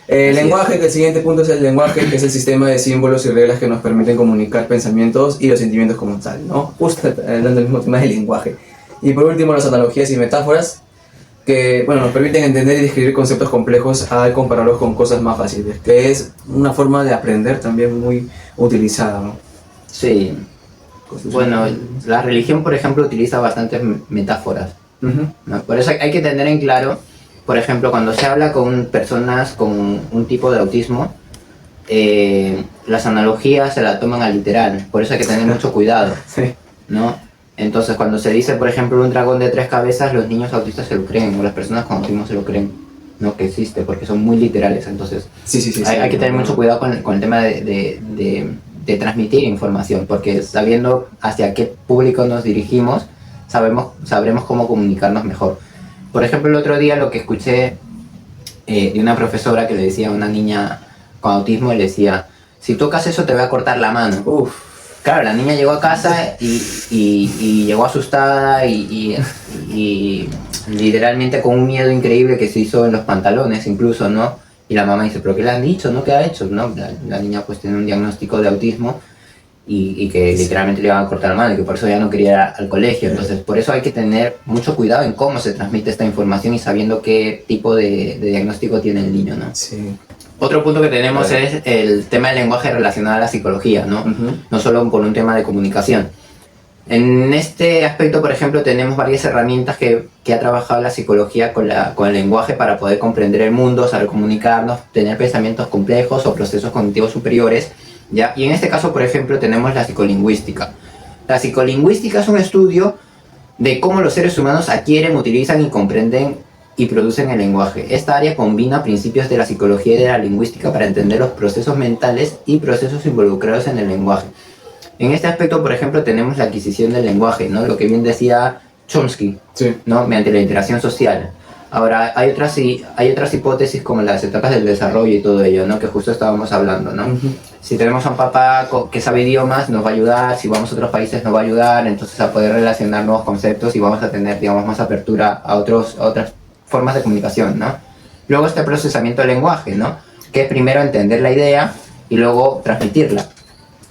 S1: El
S2: Así
S1: lenguaje, que el siguiente punto es el lenguaje, que es el sistema de símbolos y reglas que nos permiten comunicar pensamientos y los sentimientos como tal, ¿no? Justo hablando del mismo tema del lenguaje. Y por último, las analogías y metáforas, que bueno, nos permiten entender y describir conceptos complejos al compararlos con cosas más fáciles, que es una forma de aprender también muy utilizada, ¿no?
S2: Sí. Bueno, la religión, por ejemplo, utiliza bastantes metáforas,
S1: Ujú.
S2: ¿no? Por eso hay que tener en claro, por ejemplo, cuando se habla con personas con un tipo de autismo, las analogías se la toman al literal, por eso hay que tener mucho cuidado,
S1: Sí.
S2: ¿no? Entonces, cuando se dice, por ejemplo, un dragón de 3 cabezas, los niños autistas se lo creen, o las personas con autismo se lo creen, ¿no? Que existe, porque son muy literales, entonces
S1: Sí.
S2: hay que tener mucho cuidado con el tema de transmitir información, porque sabiendo hacia qué público nos dirigimos, sabremos cómo comunicarnos mejor. Por ejemplo, el otro día lo que escuché de una profesora que le decía a una niña con autismo, le decía, si tocas eso te voy a cortar la mano.
S1: Uf.
S2: Claro, la niña llegó a casa y llegó asustada y literalmente con un miedo increíble que se hizo en los pantalones incluso, ¿no? Y la mamá dice, ¿pero qué le han dicho? ¿No? ¿Qué ha hecho? ¿No? La niña pues tiene un diagnóstico de autismo y que literalmente le iban a cortar la mano y que por eso ya no quería ir al colegio. Entonces, por eso hay que tener mucho cuidado en cómo se transmite esta información y sabiendo qué tipo de diagnóstico tiene el niño, ¿no?
S1: Sí.
S2: Otro punto que tenemos es el tema del lenguaje relacionado a la psicología, ¿no?
S1: Ujú.
S2: No solo con un tema de comunicación. En este aspecto, por ejemplo, tenemos varias herramientas que ha trabajado la psicología con el lenguaje para poder comprender el mundo, saber comunicarnos, tener pensamientos complejos o procesos cognitivos superiores, ¿ya? Y en este caso, por ejemplo, tenemos la psicolingüística. La psicolingüística es un estudio de cómo los seres humanos adquieren, utilizan y comprenden y producen el lenguaje. Esta área combina principios de la psicología y de la lingüística para entender los procesos mentales y procesos involucrados en el lenguaje. En este aspecto, por ejemplo, tenemos la adquisición del lenguaje, ¿no? Lo que bien decía Chomsky,
S1: Sí.
S2: ¿no? Mediante la interacción social. Ahora, hay otras hipótesis como las etapas del desarrollo y todo ello, ¿no? Que justo estábamos hablando, ¿no?
S1: Ujú.
S2: Si tenemos a un papá que sabe idiomas, nos va a ayudar. Si vamos a otros países, nos va a ayudar. Entonces, a poder relacionar nuevos conceptos y vamos a tener, digamos, más apertura a otras formas de comunicación, ¿no? Luego está el procesamiento del lenguaje, ¿no? Que es primero entender la idea y luego transmitirla,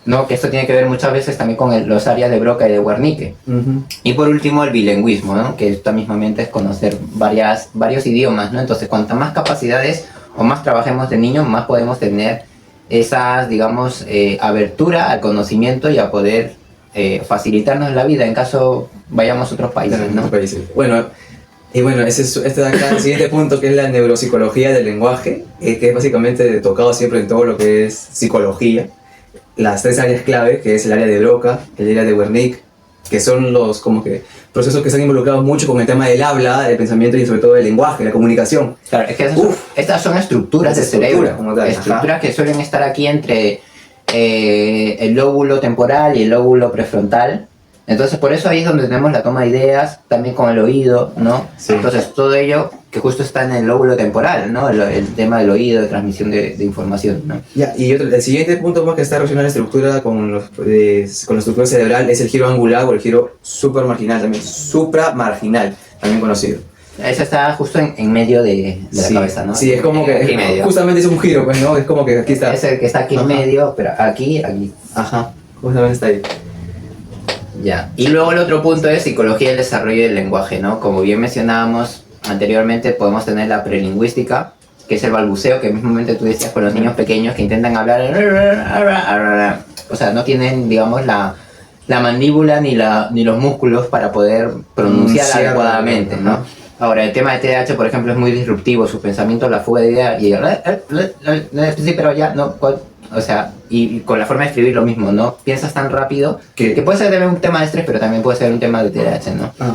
S2: ¿no? Que esto tiene que ver muchas veces también con los áreas de Broca y de Wernicke.
S1: Ujú.
S2: Y por último, el bilingüismo, ¿no? Que esta mismamente es conocer varios idiomas, ¿no? Entonces, cuanto más capacidades o más trabajemos de niños, más podemos tener esas, digamos, abertura al conocimiento y a poder facilitarnos la vida en caso vayamos a otros países,
S1: En
S2: ¿no?
S1: otros países. Bueno, y bueno, este de acá, el siguiente punto, que es la neuropsicología del lenguaje, que es básicamente tocado siempre en todo lo que es psicología. Las tres áreas clave, que es el área de Broca, el área de Wernicke, que son los como que procesos que están involucrados mucho con el tema del habla, del pensamiento y sobre todo del lenguaje, la comunicación.
S2: Claro, es que estas son estructuras del
S1: Estructuras,
S2: cerebro,
S1: como tal,
S2: estructuras
S1: ajá.
S2: que suelen estar aquí entre el lóbulo temporal y el lóbulo prefrontal. Entonces, por eso ahí es donde tenemos la toma de ideas, también con el oído, ¿no?
S1: Sí.
S2: Entonces, todo ello que justo está en el lóbulo temporal, ¿no? El tema del oído, de transmisión de información, ¿no?
S1: Ya, y el siguiente punto más que está relacionado a la estructura con la estructura cerebral es el giro angular o el giro supramarginal también, supramarginal. también conocido.
S2: Esa está justo en medio de la
S1: Sí,
S2: cabeza, ¿no?
S1: sí, es como que
S2: Aquí en medio.
S1: justamente es un giro, pues, ¿no? Es como que aquí está.
S2: Es el que está aquí en
S1: Ajá.
S2: medio, pero aquí.
S1: Ajá, justamente está ahí.
S2: Ya. Y luego el otro punto es psicología del desarrollo del lenguaje, ¿no? Como bien mencionábamos anteriormente, podemos tener la prelingüística, que es el balbuceo que mismamente tú decías con los niños pequeños que intentan hablar, o sea, no tienen, digamos, la mandíbula ni los músculos para poder pronunciar adecuadamente, ¿no?
S1: Ajá.
S2: Ahora, el tema de TDAH, por ejemplo, es muy disruptivo, su pensamiento, la fuga de ideas, y sí, pero ya, no, o sea, y con la forma de escribir lo mismo, ¿no? Piensas tan rápido que puede ser también un tema de estrés, pero también puede ser un tema de TDAH, ¿no?
S1: Ajá.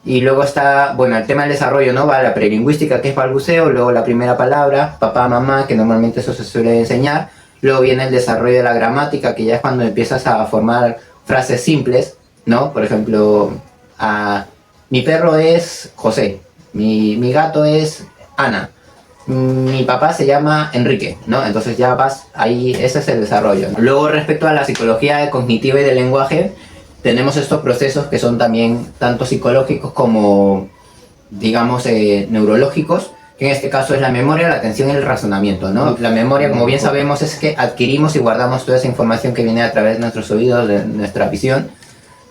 S2: Y luego está, bueno, el tema del desarrollo, ¿no? Va la prelingüística, que es balbuceo, luego la primera palabra, papá, mamá, que normalmente eso se suele enseñar, luego viene el desarrollo de la gramática, que ya es cuando empiezas a formar frases simples, ¿no? Por ejemplo, mi perro es José, mi gato es Ana, mi papá se llama Enrique, ¿no? Entonces ya vas ahí, ese es el desarrollo, ¿no? Luego, respecto a la psicología cognitiva y del lenguaje, tenemos estos procesos que son también tanto psicológicos como, digamos, neurológicos, que en este caso es la memoria, la atención y el razonamiento, ¿no? La memoria, como bien sabemos, es que adquirimos y guardamos toda esa información que viene a través de nuestros oídos, de nuestra visión,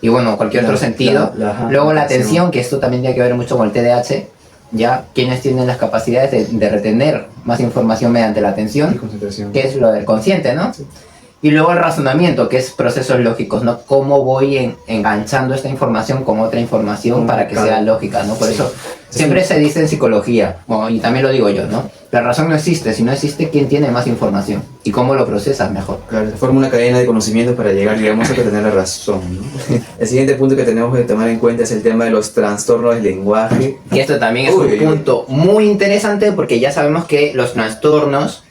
S2: y bueno, cualquier otro sentido. Luego la atención, que esto también tiene que ver mucho con el TDAH, ya quienes tienen las capacidades de retener más información mediante la atención,
S1: Concentración.
S2: que es lo del consciente, ¿no?
S1: Sí.
S2: Y luego el razonamiento, que es procesos lógicos, ¿no? Cómo voy enganchando esta información con otra información para que sea lógica, ¿no? Por eso siempre se dice en psicología, bueno, y también lo digo yo, ¿no? La razón no existe, si no existe, ¿quién tiene más información? ¿Y cómo lo procesas mejor?
S1: Claro, se forma una cadena de conocimientos para llegar, digamos, a tener la razón, ¿no? El siguiente punto que tenemos que tomar en cuenta es el tema de los trastornos del lenguaje.
S2: Y esto también es un punto muy interesante porque ya sabemos que los trastornos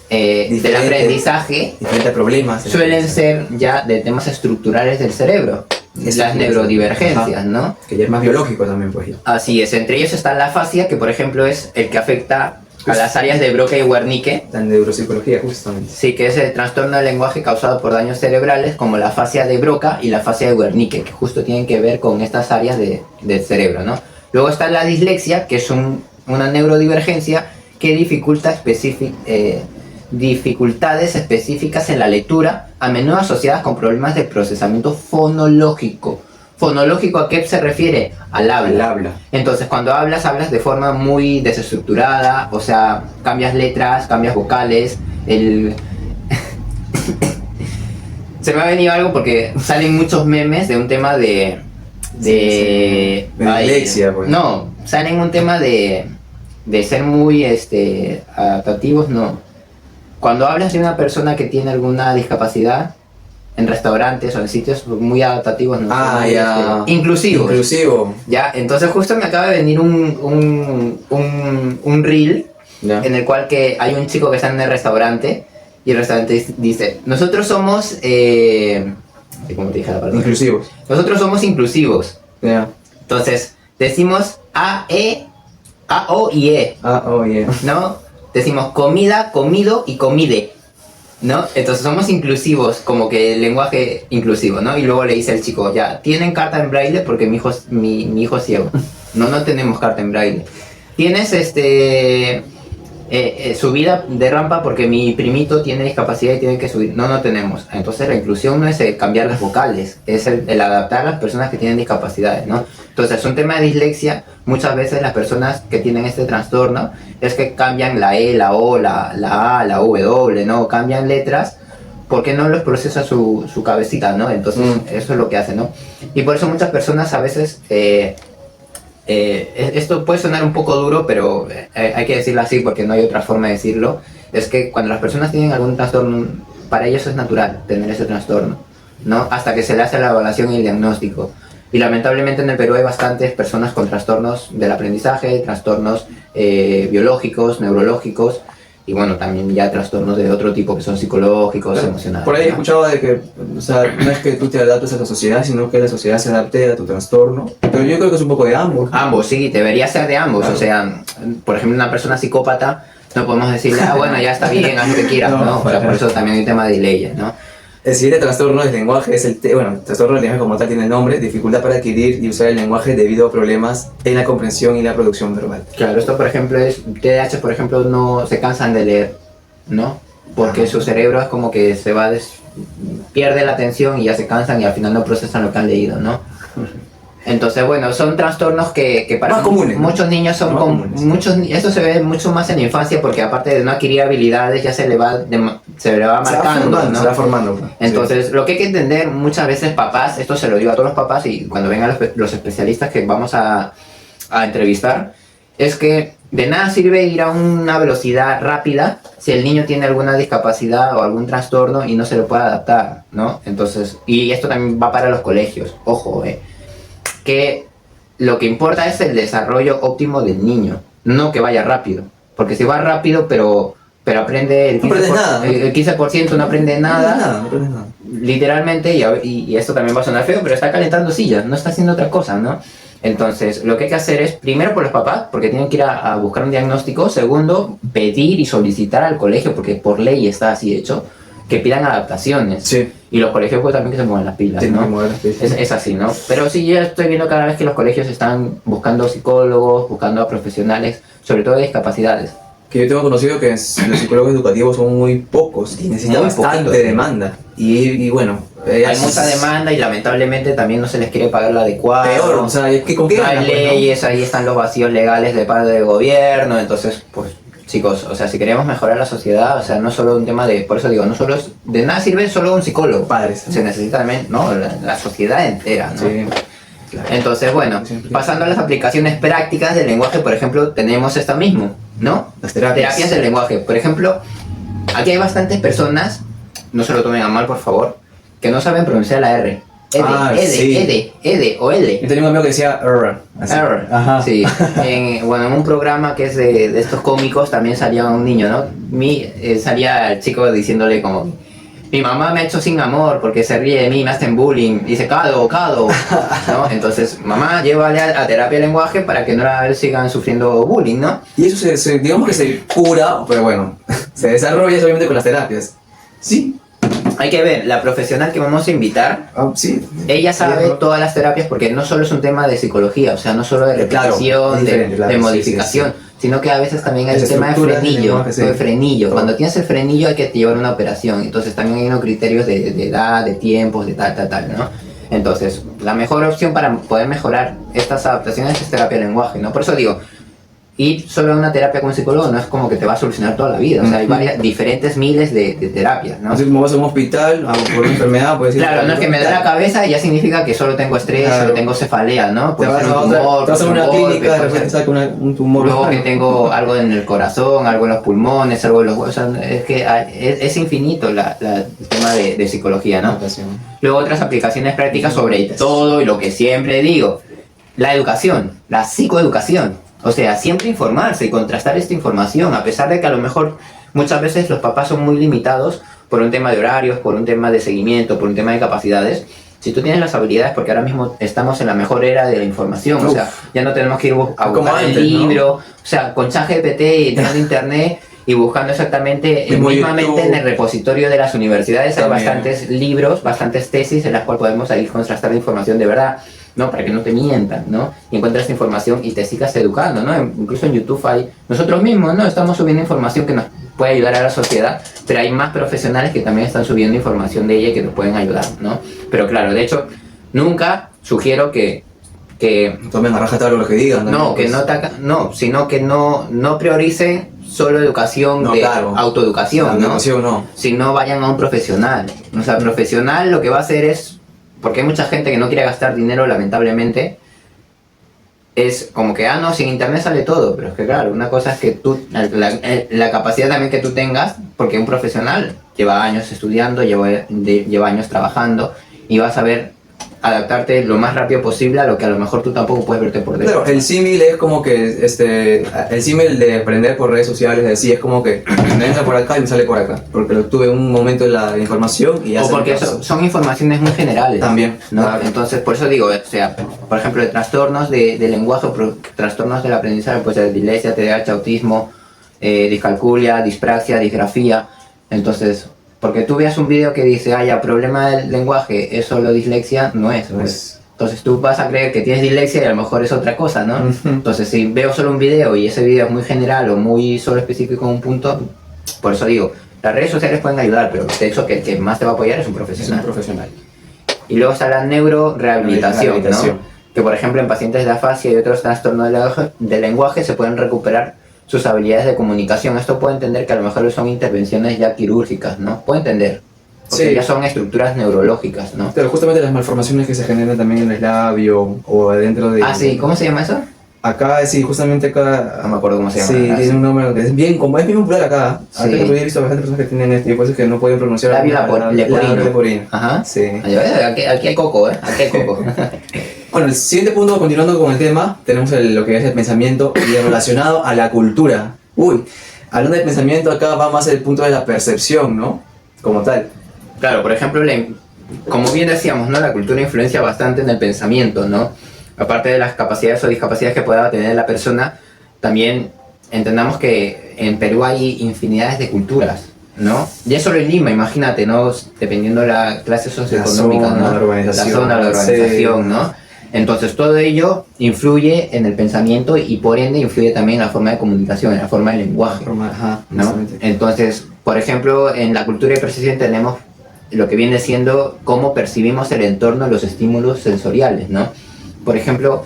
S2: del aprendizaje
S1: diferentes problemas
S2: suelen ser ya de temas estructurales del cerebro, las neurodivergencias, ¿no?
S1: Que ya es más biológico también, pues ya.
S2: Así es, entre ellos está la afasia, que por ejemplo es el que afecta a las áreas de Broca y Wernicke.
S1: La neuropsicología, justamente.
S2: Sí, que es el trastorno del lenguaje causado por daños cerebrales, como la afasia de Broca y la afasia de Wernicke, que justo tienen que ver con estas áreas del cerebro, ¿no? Luego está la dislexia, que es una neurodivergencia que dificulta dificultades específicas en la lectura, a menudo asociadas con problemas de procesamiento fonológico. ¿Fonológico a qué se refiere? Al habla.
S1: El habla.
S2: Entonces, cuando hablas de forma muy desestructurada, o sea, cambias letras, cambias vocales, Se me ha venido algo porque salen muchos memes de un tema de
S1: dislexia, pues.
S2: No, salen un tema de ser muy adaptativos, no. Cuando hablas de una persona que tiene alguna discapacidad, en restaurantes o en sitios muy adaptativos, no
S1: Ah,
S2: muy,
S1: ya.
S2: inclusivos.
S1: Inclusivo.
S2: Ya, entonces justo me acaba de venir un reel
S1: Ya.
S2: en el cual que hay un chico que está en el restaurante y el restaurante dice, nosotros somos, ¿cómo te dije la palabra?
S1: Inclusivos.
S2: Nosotros somos inclusivos.
S1: Ya.
S2: Entonces, decimos A, O y E,
S1: Ah, oh, yeah.
S2: ¿no? Decimos comida, comido y comide, ¿no? Entonces somos inclusivos, como que el lenguaje inclusivo, ¿no? Y luego le dice al chico, ya, ¿tienen carta en braille? Porque mi hijo es ciego. No tenemos carta en braille. ¿Tienes subida de rampa? Porque mi primito tiene discapacidad y tiene que subir. No tenemos. Entonces la inclusión no es cambiar las vocales, es el adaptar a las personas que tienen discapacidades, ¿no? Entonces, un tema de dislexia, muchas veces las personas que tienen este trastorno es que cambian la E, la O, la A, la W, ¿no? Cambian letras porque no los procesa su cabecita, ¿no? Entonces, eso es lo que hace, ¿no? Y por eso muchas personas a veces... esto puede sonar un poco duro, pero hay que decirlo así porque no hay otra forma de decirlo. Es que cuando las personas tienen algún trastorno, para ellos es natural tener ese trastorno, ¿no? Hasta que se le hace la evaluación y el diagnóstico. Y lamentablemente en el Perú hay bastantes personas con trastornos del aprendizaje, trastornos biológicos, neurológicos, y bueno, también ya trastornos de otro tipo que son psicológicos, emocionales.
S1: Por ahí he
S2: ¿no?
S1: escuchado de que, o sea, no es que tú te adaptes a la sociedad, sino que la sociedad se adapte a tu trastorno. Pero yo creo que es un poco de ambos.
S2: Ambos, sí, debería ser de ambos.
S1: Claro.
S2: O sea, por ejemplo, una persona psicópata, no podemos decirle, bueno, ya está bien, haz lo que quieras, ¿no? Por eso también hay un tema de leyes, ¿no?
S1: El siguiente trastorno del lenguaje es el trastorno del lenguaje como tal tiene el nombre, dificultad para adquirir y usar el lenguaje debido a problemas en la comprensión y la producción verbal.
S2: Claro, esto por ejemplo es, TDAH por ejemplo no se cansan de leer, ¿no? Porque su cerebro es como que pierde la atención y ya se cansan y al final no procesan lo que han leído, ¿no? Entonces, bueno, son trastornos que para
S1: más comunes, ¿no?
S2: muchos niños son esto se ve mucho más en la infancia porque aparte de no adquirir habilidades ya se le va marcando, ¿no?
S1: Se va formando.
S2: Entonces, lo que hay que entender muchas veces papás, esto se lo digo a todos los papás y cuando vengan los especialistas que vamos a entrevistar, es que de nada sirve ir a una velocidad rápida si el niño tiene alguna discapacidad o algún trastorno y no se lo puede adaptar, ¿no? Entonces, y esto también va para los colegios, ojo, que lo que importa es el desarrollo óptimo del niño, no que vaya rápido, porque si va rápido pero aprende el 15%, no aprende nada, literalmente, y esto también va a sonar feo, pero está calentando sillas, no está haciendo otra cosa, ¿no? Entonces, lo que hay que hacer es, primero por los papás, porque tienen que ir a buscar un diagnóstico. Segundo, pedir y solicitar al colegio, porque por ley está así hecho, que pidan adaptaciones.
S1: Sí.
S2: Y los colegios pues también que se muevan las pilas, ¿no? Es así, ¿no? Pero sí, yo estoy viendo cada vez que los colegios están buscando psicólogos, buscando a profesionales, sobre todo de discapacidades.
S1: Que yo tengo conocido que los psicólogos educativos son muy pocos y necesitan bastante demanda. Y bueno,
S2: hay mucha demanda y lamentablemente también no se les quiere pagar lo adecuado.
S1: Peor, o sea, es que con qué
S2: no hay leyes, ¿no? Ahí están los vacíos legales de parte del gobierno, entonces, pues, chicos, o sea, si queremos mejorar la sociedad, o sea, no solo un tema de, por eso digo, no solo es, de nada sirve solo un psicólogo.
S1: Padres.
S2: Se necesita también, ¿no? La sociedad entera, ¿no?
S1: Sí. Claro.
S2: Entonces, bueno, pasando a las aplicaciones prácticas del lenguaje, por ejemplo, tenemos esta mismo, ¿no?
S1: Las terapias
S2: del lenguaje. Por ejemplo, aquí hay bastantes personas, no se lo tomen a mal, por favor, que no saben pronunciar la R. Ede o L.
S1: Yo tenía un amigo que decía error.
S2: Error.
S1: Ajá.
S2: Sí. En un programa que es de estos cómicos también salía un niño, ¿no? Salía el chico diciéndole como: mi mamá me ha hecho sin amor porque se ríe de mí, me hacen bullying. Dice, Cado, ¿no? Entonces, mamá, llévale a terapia de lenguaje para que no sigan sufriendo bullying, ¿no?
S1: Y eso digamos que se cura, pero bueno, se desarrolla obviamente con las terapias. Sí.
S2: Hay que ver, la profesional que vamos a invitar,
S1: sí.
S2: Ella sabe todas las terapias porque no solo es un tema de psicología, o sea, no solo de repetición, de modificación, sino que a veces también hay el tema de frenillo. Cuando tienes el frenillo hay que llevar una operación, entonces también hay unos criterios de edad, de tiempos, de tal, ¿no? Entonces, la mejor opción para poder mejorar estas adaptaciones es terapia de lenguaje, ¿no? Por eso digo, ir solo a una terapia con un psicólogo no es como que te va a solucionar toda la vida, o sea, hay diferentes miles de terapias, ¿no?
S1: Así como vas a un hospital por una enfermedad, puedes ir.
S2: Claro, no es que me da la cabeza y ya significa que solo tengo estrés, solo tengo cefalea, ¿no?
S1: Te vas a una clínica, de repente saca un tumor.
S2: Luego que tengo algo en el corazón, algo en los pulmones, algo en los huesos, es que es infinito el tema de psicología, ¿no? Luego otras aplicaciones prácticas sobre todo y lo que siempre digo, la educación, la psicoeducación. O sea, siempre informarse y contrastar esta información, a pesar de que a lo mejor muchas veces los papás son muy limitados por un tema de horarios, por un tema de seguimiento, por un tema de capacidades. Si tú tienes las habilidades, porque ahora mismo estamos en la mejor era de la información, o sea, ya no tenemos que ir a buscar el libro, ¿no? O sea, con ChatGPT y entrando a internet y buscando exactamente, mismamente en el repositorio de las universidades hay bastantes libros, bastantes tesis en las cuales podemos ahí contrastar la información de verdad, ¿no? Para que no te mientan, ¿no? Y encuentres información y te sigas educando, ¿no? Incluso en YouTube hay, nosotros mismos, ¿no? Estamos subiendo información que nos puede ayudar a la sociedad, pero hay más profesionales que también están subiendo información de ella y que nos pueden ayudar, ¿no? Pero claro, de hecho, nunca sugiero que
S1: tomen a rajatabla lo que digan.
S2: No, que no, sino que no prioricen solo educación autoeducación, ¿no?
S1: No.
S2: Sino vayan a un profesional. O sea, el profesional lo que va a hacer es, porque hay mucha gente que no quiere gastar dinero, lamentablemente, es como que, no, sin internet sale todo, pero es que claro, una cosa es que tú, la capacidad también que tú tengas, porque un profesional lleva años estudiando, lleva años trabajando, y vas a ver adaptarte lo más rápido posible a lo que a lo mejor tú tampoco puedes verte por dentro.
S1: Claro, el símil es como que, el símil de aprender por redes sociales, así es como que me entra por acá y me sale por acá, porque lo tuve en un momento en la información y ya.
S2: O porque son informaciones muy generales.
S1: También,
S2: ¿no?
S1: Claro.
S2: Entonces, por eso digo, o sea, por ejemplo, de trastornos de lenguaje, trastornos del aprendizaje, pues de dislexia, TDAH, autismo, discalculia, dispraxia, disgrafía. Entonces, Porque tú veas un video que dice, ya, problema del lenguaje, es solo dislexia, no es. Pues. Entonces tú vas a creer que tienes dislexia y a lo mejor es otra cosa, ¿no? Entonces si veo solo un video y ese video es muy general o muy solo específico en un punto, por eso digo, las redes sociales pueden ayudar, pero de hecho que el que más te va a apoyar es un profesional.
S1: Es un profesional.
S2: Y luego está la neurorehabilitación, ¿no? Que por ejemplo en pacientes de afasia y otros trastornos del lenguaje se pueden recuperar sus habilidades de comunicación. Esto puede entender que a lo mejor son intervenciones ya quirúrgicas, ¿no? Puede entender. Porque ya son estructuras neurológicas, ¿no?
S1: Pero justamente las malformaciones que se generan también en el labio o adentro de...
S2: Ah, sí, ¿cómo se llama eso?
S1: Acá, sí, justamente acá...
S2: No me acuerdo cómo se llama.
S1: Sí, tiene un nombre que es bien, como es bien popular acá.
S2: Sí.
S1: Acá he visto bastantes personas que tienen este tipo de que no pueden pronunciar...
S2: Labio leporino.
S1: Ajá. Sí.
S2: Aquí hay coco, ¿eh? Aquí hay coco.
S1: Bueno, el siguiente punto, continuando con el tema, tenemos lo que es el pensamiento y relacionado a la cultura. Hablando de pensamiento, acá va más el punto de la percepción, ¿no? Como tal.
S2: Claro, por ejemplo, como bien decíamos, ¿no? La cultura influencia bastante en el pensamiento, ¿no? Aparte de las capacidades o discapacidades que pueda tener la persona, también entendamos que en Perú hay infinidades de culturas, ¿no? Ya solo en Lima, imagínate, ¿no? Dependiendo de la clase socioeconómica,
S1: la
S2: zona, la urbanización, ¿no? Entonces todo ello influye en el pensamiento y por ende influye también en la forma de comunicación, en la forma de lenguaje, ¿no? Entonces, por ejemplo, en la cultura de percepción tenemos lo que viene siendo cómo percibimos el entorno, los estímulos sensoriales, ¿no? Por ejemplo,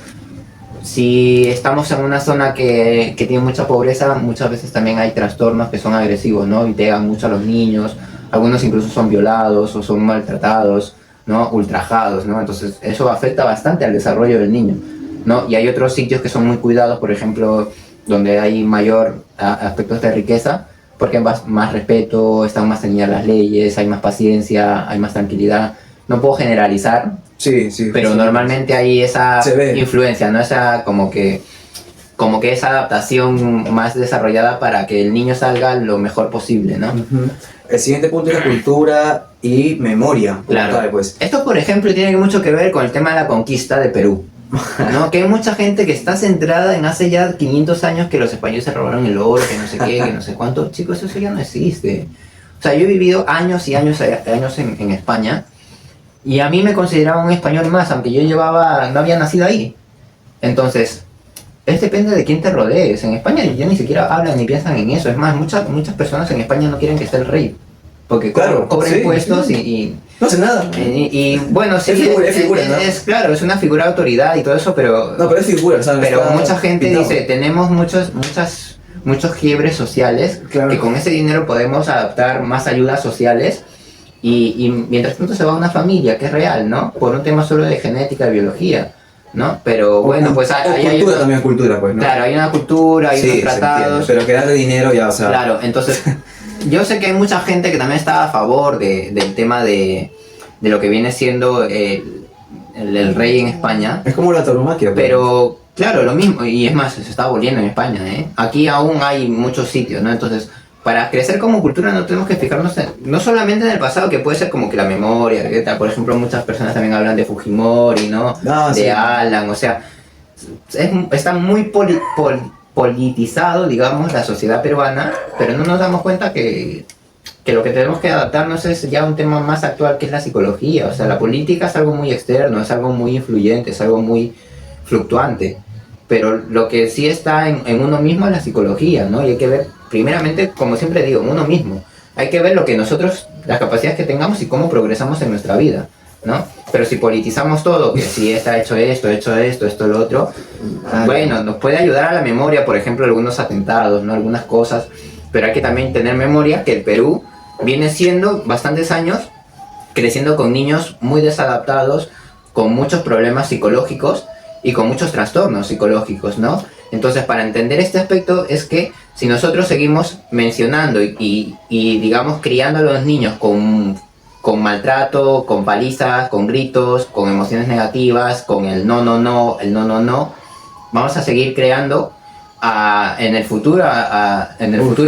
S2: si estamos en una zona que tiene mucha pobreza, muchas veces también hay trastornos que son agresivos, ¿no? Y pegan mucho a los niños, algunos incluso son violados o son maltratados, ¿no? Ultrajados, ¿no? Entonces eso afecta bastante al desarrollo del niño, ¿no? Y hay otros sitios que son muy cuidados, por ejemplo, donde hay mayor aspectos de riqueza, porque hay más respeto, están más ceñidas las leyes, hay más paciencia, hay más tranquilidad. No puedo generalizar,
S1: sí,
S2: pero normalmente hay esa influencia, ¿no? Esa como que esa adaptación más desarrollada para que el niño salga lo mejor posible, ¿no?
S1: El siguiente punto es la cultura y memoria.
S2: Claro,
S1: pues.
S2: Esto, por ejemplo, tiene mucho que ver con el tema de la conquista de Perú, ¿no? Que hay mucha gente que está centrada en hace ya 500 años que los españoles se robaron el oro, que no sé qué, que no sé cuánto. Chicos, eso ya no existe. O sea, yo he vivido años y años en España y a mí me consideraba un español más, aunque yo no había nacido ahí. Entonces, depende de quién te rodees. En España ya ni siquiera hablan ni piensan en eso. Es más, muchas personas en España no quieren que esté el rey. Porque cobra impuestos y
S1: no hace nada.
S2: Y bueno, sí,
S1: es figura, ¿no?
S2: Claro, es una figura de autoridad y todo eso, pero...
S1: No, pero es figura, ¿sabes?
S2: Pero mucha gente dice, tenemos muchos quiebres sociales, que con ese dinero podemos adaptar más ayudas sociales y mientras tanto se va a una familia, que es real, ¿no? Por un tema solo de genética y biología, ¿no? Pero bueno, pues hay
S1: cultura también, cultura, pues, ¿no?
S2: Claro, hay una cultura, hay unos tratados...
S1: Pero que darle dinero ya, o sea...
S2: Claro, entonces... Yo sé que hay mucha gente que también está a favor del tema de lo que viene siendo el rey en España.
S1: Es como la tauromaquia.
S2: Pero, claro, lo mismo, y es más, se está aboliendo en España, ¿eh? Aquí aún hay muchos sitios, ¿no? Entonces, para crecer como cultura no tenemos que fijarnos no solamente en el pasado, que puede ser como que la memoria, que tal. Por ejemplo, muchas personas también hablan de Fujimori, ¿no? De Alan, o sea, está muy politizado, digamos, la sociedad peruana, pero no nos damos cuenta que lo que tenemos que adaptarnos es ya un tema más actual, que es la psicología. O sea, la política es algo muy externo, es algo muy influyente, es algo muy fluctuante, pero lo que sí está en uno mismo es la psicología, ¿no? Y hay que ver, primeramente, como siempre digo, en uno mismo. Hay que ver lo que nosotros, las capacidades que tengamos y cómo progresamos en nuestra vida, ¿no? Pero si politizamos todo, que si está hecho esto, lo otro, bueno, nos puede ayudar a la memoria, por ejemplo, algunos atentados, ¿no? Algunas cosas, pero hay que también tener memoria que el Perú viene siendo bastantes años creciendo con niños muy desadaptados, con muchos problemas psicológicos y con muchos trastornos psicológicos, ¿no? Entonces, para entender este aspecto es que si nosotros seguimos mencionando y digamos, criando a los niños con maltrato, con palizas, con gritos, con emociones negativas, con el no, vamos a seguir creando en el futuro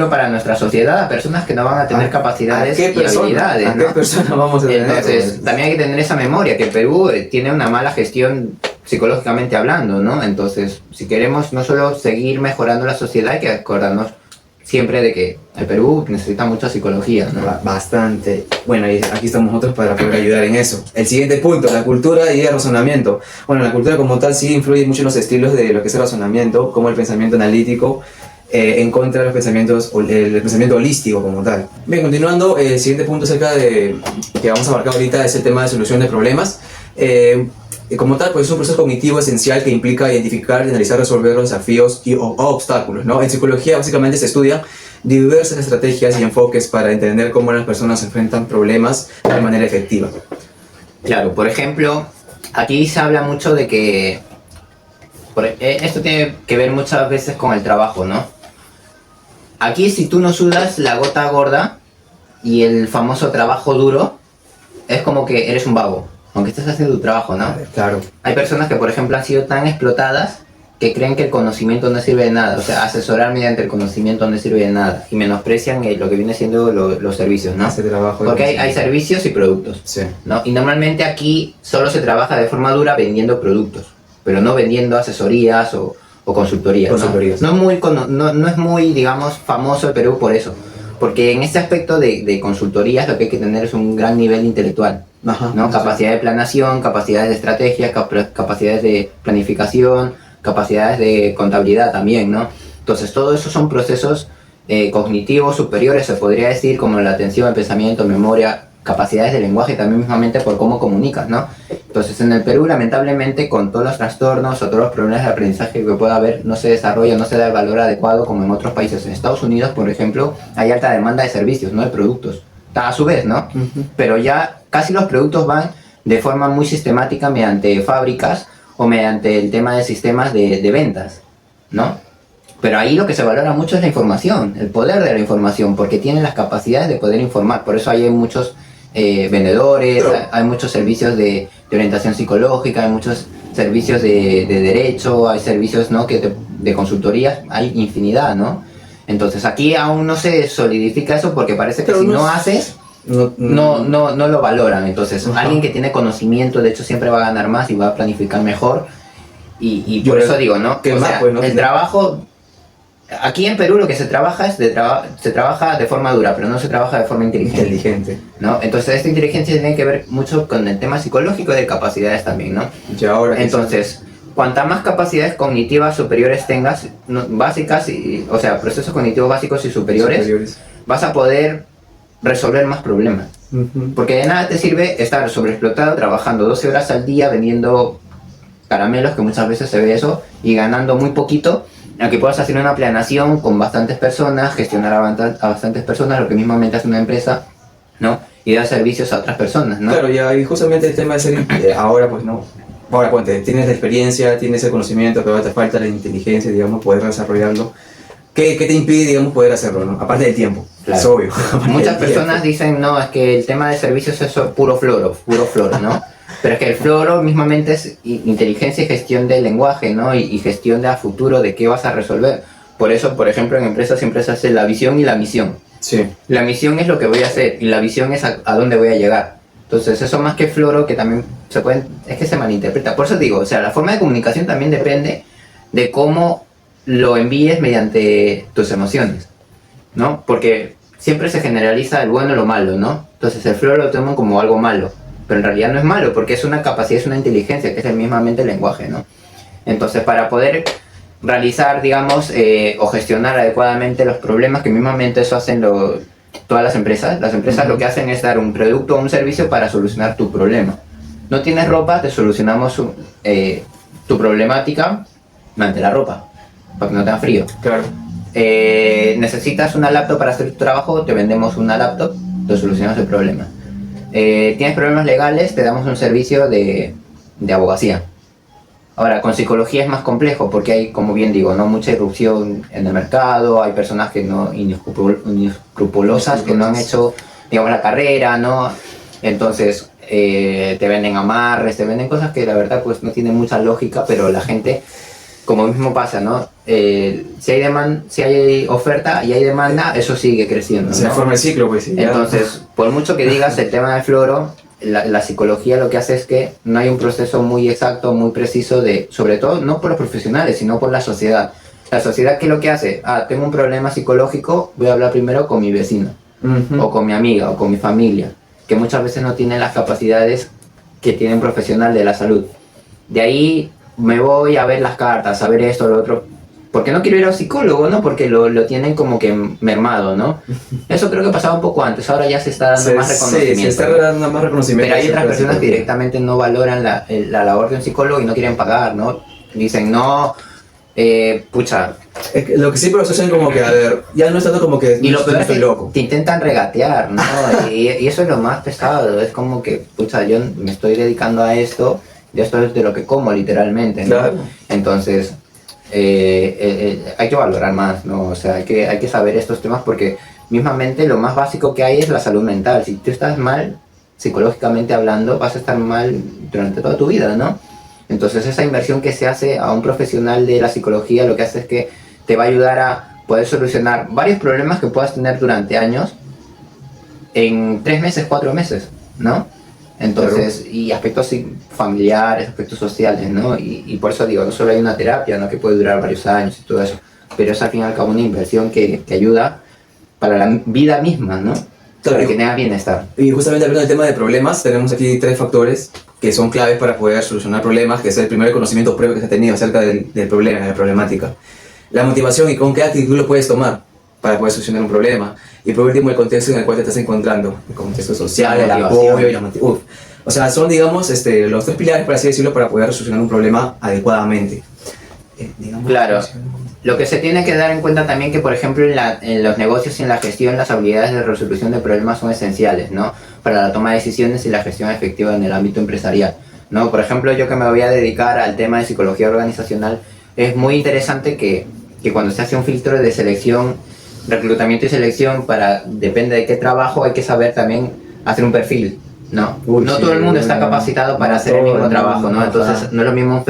S2: para nuestra sociedad a personas que no van a tener capacidades y habilidades,
S1: ¿no? ¿A qué persona vamos a tener?
S2: Entonces, también hay que tener esa memoria, que el Perú tiene una mala gestión psicológicamente hablando, ¿no? Entonces, si queremos no solo seguir mejorando la sociedad, hay que acordarnos siempre de que el Perú necesita mucha psicología, ¿no?
S1: Bastante. Bueno, y aquí estamos nosotros para poder ayudar en eso. El siguiente punto, la cultura y el razonamiento. Bueno, la cultura como tal sí influye mucho en los estilos de lo que es el razonamiento, como el pensamiento analítico, en contra de los pensamientos, el pensamiento holístico como tal. Bien, continuando, el siguiente punto acerca de que vamos a abarcar ahorita es el tema de solución de problemas. Como tal, pues es un proceso cognitivo esencial que implica identificar, analizar, resolver los desafíos o obstáculos, ¿no? En psicología básicamente se estudia diversas estrategias y enfoques para entender cómo las personas enfrentan problemas de manera efectiva.
S2: Claro, por ejemplo, aquí se habla mucho de que esto tiene que ver muchas veces con el trabajo, ¿no? Aquí si tú no sudas la gota gorda y el famoso trabajo duro, es como que eres un vago, aunque estés haciendo tu trabajo, ¿no?
S1: Claro.
S2: Hay personas que, por ejemplo, han sido tan explotadas que creen que el conocimiento no sirve de nada, o sea, asesorar mediante el conocimiento no sirve de nada, y menosprecian lo que viene siendo los servicios, ¿no?
S1: Ese trabajo.
S2: Porque hay servicios y productos,
S1: Sí.
S2: ¿no? Y normalmente aquí solo se trabaja de forma dura vendiendo productos, pero no vendiendo asesorías o consultorías,
S1: Consultorías.
S2: ¿no? No es muy, digamos, famoso el Perú por eso, porque en este aspecto de consultorías lo que hay que tener es un gran nivel intelectual,
S1: Ajá.
S2: ¿no? Capacidad de planeación, capacidades de estrategia, capacidades de planificación, capacidades de contabilidad también, ¿no? Entonces, todo eso son procesos cognitivos superiores, se podría decir, como la atención, el pensamiento, memoria, capacidades de lenguaje también mismamente por cómo comunicas, ¿no? Entonces, en el Perú, lamentablemente, con todos los trastornos o todos los problemas de aprendizaje que pueda haber, no se desarrolla, no se da el valor adecuado como en otros países. En Estados Unidos, por ejemplo, hay alta demanda de servicios, no de productos. A su vez, ¿no?
S1: Uh-huh.
S2: Pero ya casi los productos van de forma muy sistemática mediante fábricas o mediante el tema de sistemas de ventas, ¿no? Pero ahí lo que se valora mucho es la información, el poder de la información, porque tienen las capacidades de poder informar. Por eso hay muchos vendedores, hay muchos servicios de orientación psicológica, hay muchos servicios de derecho, hay servicios, ¿no? de consultoría, hay infinidad, ¿no? Entonces aquí aún no se solidifica eso porque parece que si no haces, no lo valoran. Entonces alguien que tiene conocimiento, de hecho, siempre va a ganar más y va a planificar mejor. Y por eso digo, ¿no?
S1: ¿Qué
S2: O
S1: más,
S2: sea,
S1: pues, no?
S2: el trabajo... Aquí en Perú lo que se trabaja es se trabaja de forma dura, pero no se trabaja de forma inteligente, ¿no? Entonces esta inteligencia tiene que ver mucho con el tema psicológico y de capacidades también, ¿no?
S1: Y ahora
S2: entonces, cuanta más capacidades cognitivas superiores tengas, básicas, o sea, procesos cognitivos básicos y superiores, vas a poder resolver más problemas.
S1: Uh-huh.
S2: Porque de nada te sirve estar sobreexplotado, trabajando 12 horas al día, vendiendo caramelos, que muchas veces se ve eso, y ganando muy poquito. Aquí puedes hacer una planeación con bastantes personas, gestionar a bastantes personas, lo que mismamente hace una empresa, ¿no? Y dar servicios a otras personas, ¿no?
S1: Claro, ya, y justamente el tema de ser, ahora pues no, ahora ponte, tienes la experiencia, tienes el conocimiento, pero te falta la inteligencia, digamos, poder desarrollarlo. ¿Qué te impide, digamos, poder hacerlo, no? Aparte del tiempo,
S2: claro.
S1: Es obvio.
S2: Muchas personas dicen, no, es que el tema de servicios es puro floro, ¿no? Pero es que el floro mismamente es inteligencia y gestión del lenguaje, ¿no? Y gestión de a futuro de qué vas a resolver. Por eso, por ejemplo, en empresas siempre se hace la visión y la misión.
S1: Sí.
S2: La misión es lo que voy a hacer y la visión es a dónde voy a llegar. Entonces, eso más que floro, que también es que se malinterpreta. Por eso digo, o sea, la forma de comunicación también depende de cómo lo envíes mediante tus emociones, ¿no? Porque siempre se generaliza el bueno y lo malo, ¿no? Entonces, el floro lo toman como algo malo. Pero en realidad no es malo, porque es una capacidad, es una inteligencia, que es mismamente el lenguaje, ¿no? Entonces, para poder realizar, digamos, o gestionar adecuadamente los problemas, que mismamente eso hacen todas las empresas lo que hacen es dar un producto o un servicio para solucionar tu problema. No tienes ropa, te solucionamos tu problemática mediante la ropa, para que no tenga frío.
S1: Claro.
S2: Necesitas una laptop para hacer tu trabajo, te vendemos una laptop, te solucionamos el problema. Tienes problemas legales, te damos un servicio de abogacía. Ahora, con psicología es más complejo porque hay, como bien digo, no mucha irrupción en el mercado, hay personas que no inescrupulosas, que no han hecho, digamos, la carrera, ¿no? Entonces, te venden amarres, te venden cosas que la verdad pues no tienen mucha lógica, pero la gente, como mismo pasa, ¿no? Si hay oferta y hay demanda, eso sigue creciendo, ¿no?
S1: Se forma el ciclo, pues sí.
S2: Entonces, por mucho que digas el tema del floro, la psicología lo que hace es que no hay un proceso muy exacto, muy preciso sobre todo, no por los profesionales, sino por la sociedad. La sociedad, ¿qué es lo que hace? Tengo un problema psicológico, voy a hablar primero con mi vecino, o con mi amiga, o con mi familia, que muchas veces no tienen las capacidades que tiene un profesional de la salud. De ahí me voy a ver las cartas, a ver esto, lo otro, porque no quiero ir al psicólogo, ¿no? Porque lo tienen como que mermado, ¿no? Eso creo que pasaba un poco antes, ahora ya se está dando más reconocimiento.
S1: Sí, se está dando más reconocimiento.
S2: Pero hay otras personas que directamente no valoran la labor de un psicólogo y no quieren pagar, ¿no? Dicen, no, pucha.
S1: Es que lo que sí, pero asocian como que, a ver, ya no es tanto como que
S2: Y lo peor es
S1: estoy
S2: que
S1: loco.
S2: te intentan regatear, ¿no? y eso es lo más pesado, es como que, pucha, yo me estoy dedicando a esto, y esto es de lo que como, literalmente, ¿no?
S1: Claro.
S2: Entonces, hay que valorar más, ¿no? O sea, hay que saber estos temas porque mismamente lo más básico que hay es la salud mental. Si tú estás mal, psicológicamente hablando, vas a estar mal durante toda tu vida, ¿no? Entonces esa inversión que se hace a un profesional de la psicología lo que hace es que te va a ayudar a poder solucionar varios problemas que puedas tener durante años en 3 meses, 4 meses, ¿no? Entonces, claro. Y aspectos familiares, aspectos sociales, ¿no? Y por eso digo, no solo hay una terapia, ¿no? Que puede durar varios años y todo eso, pero es al fin y al cabo una inversión que ayuda para la vida misma, ¿no? Claro, para que tenga bienestar.
S1: Y justamente hablando del tema de problemas, tenemos aquí 3 factores que son claves para poder solucionar problemas, que es el primer conocimiento previo que se ha tenido acerca del problema, de la problemática. La motivación y con qué actitud lo puedes tomar para poder solucionar un problema. Y por último, el contexto en el cual te estás encontrando, el contexto social, el apoyo y la motivación. O sea, son, digamos, los 3 pilares, por así decirlo, para poder solucionar un problema adecuadamente.
S2: Claro. Lo que se tiene que dar en cuenta también que, por ejemplo, en los negocios y en la gestión, las habilidades de resolución de problemas son esenciales, ¿no? Para la toma de decisiones y la gestión efectiva en el ámbito empresarial, ¿no? Por ejemplo, yo que me voy a dedicar al tema de psicología organizacional, es muy interesante que cuando se hace un filtro de selección, reclutamiento y selección, depende de qué trabajo, hay que saber también hacer un perfil, ¿no? No todo el mundo está capacitado para hacer el mismo trabajo, ¿no? Entonces, no es lo mismo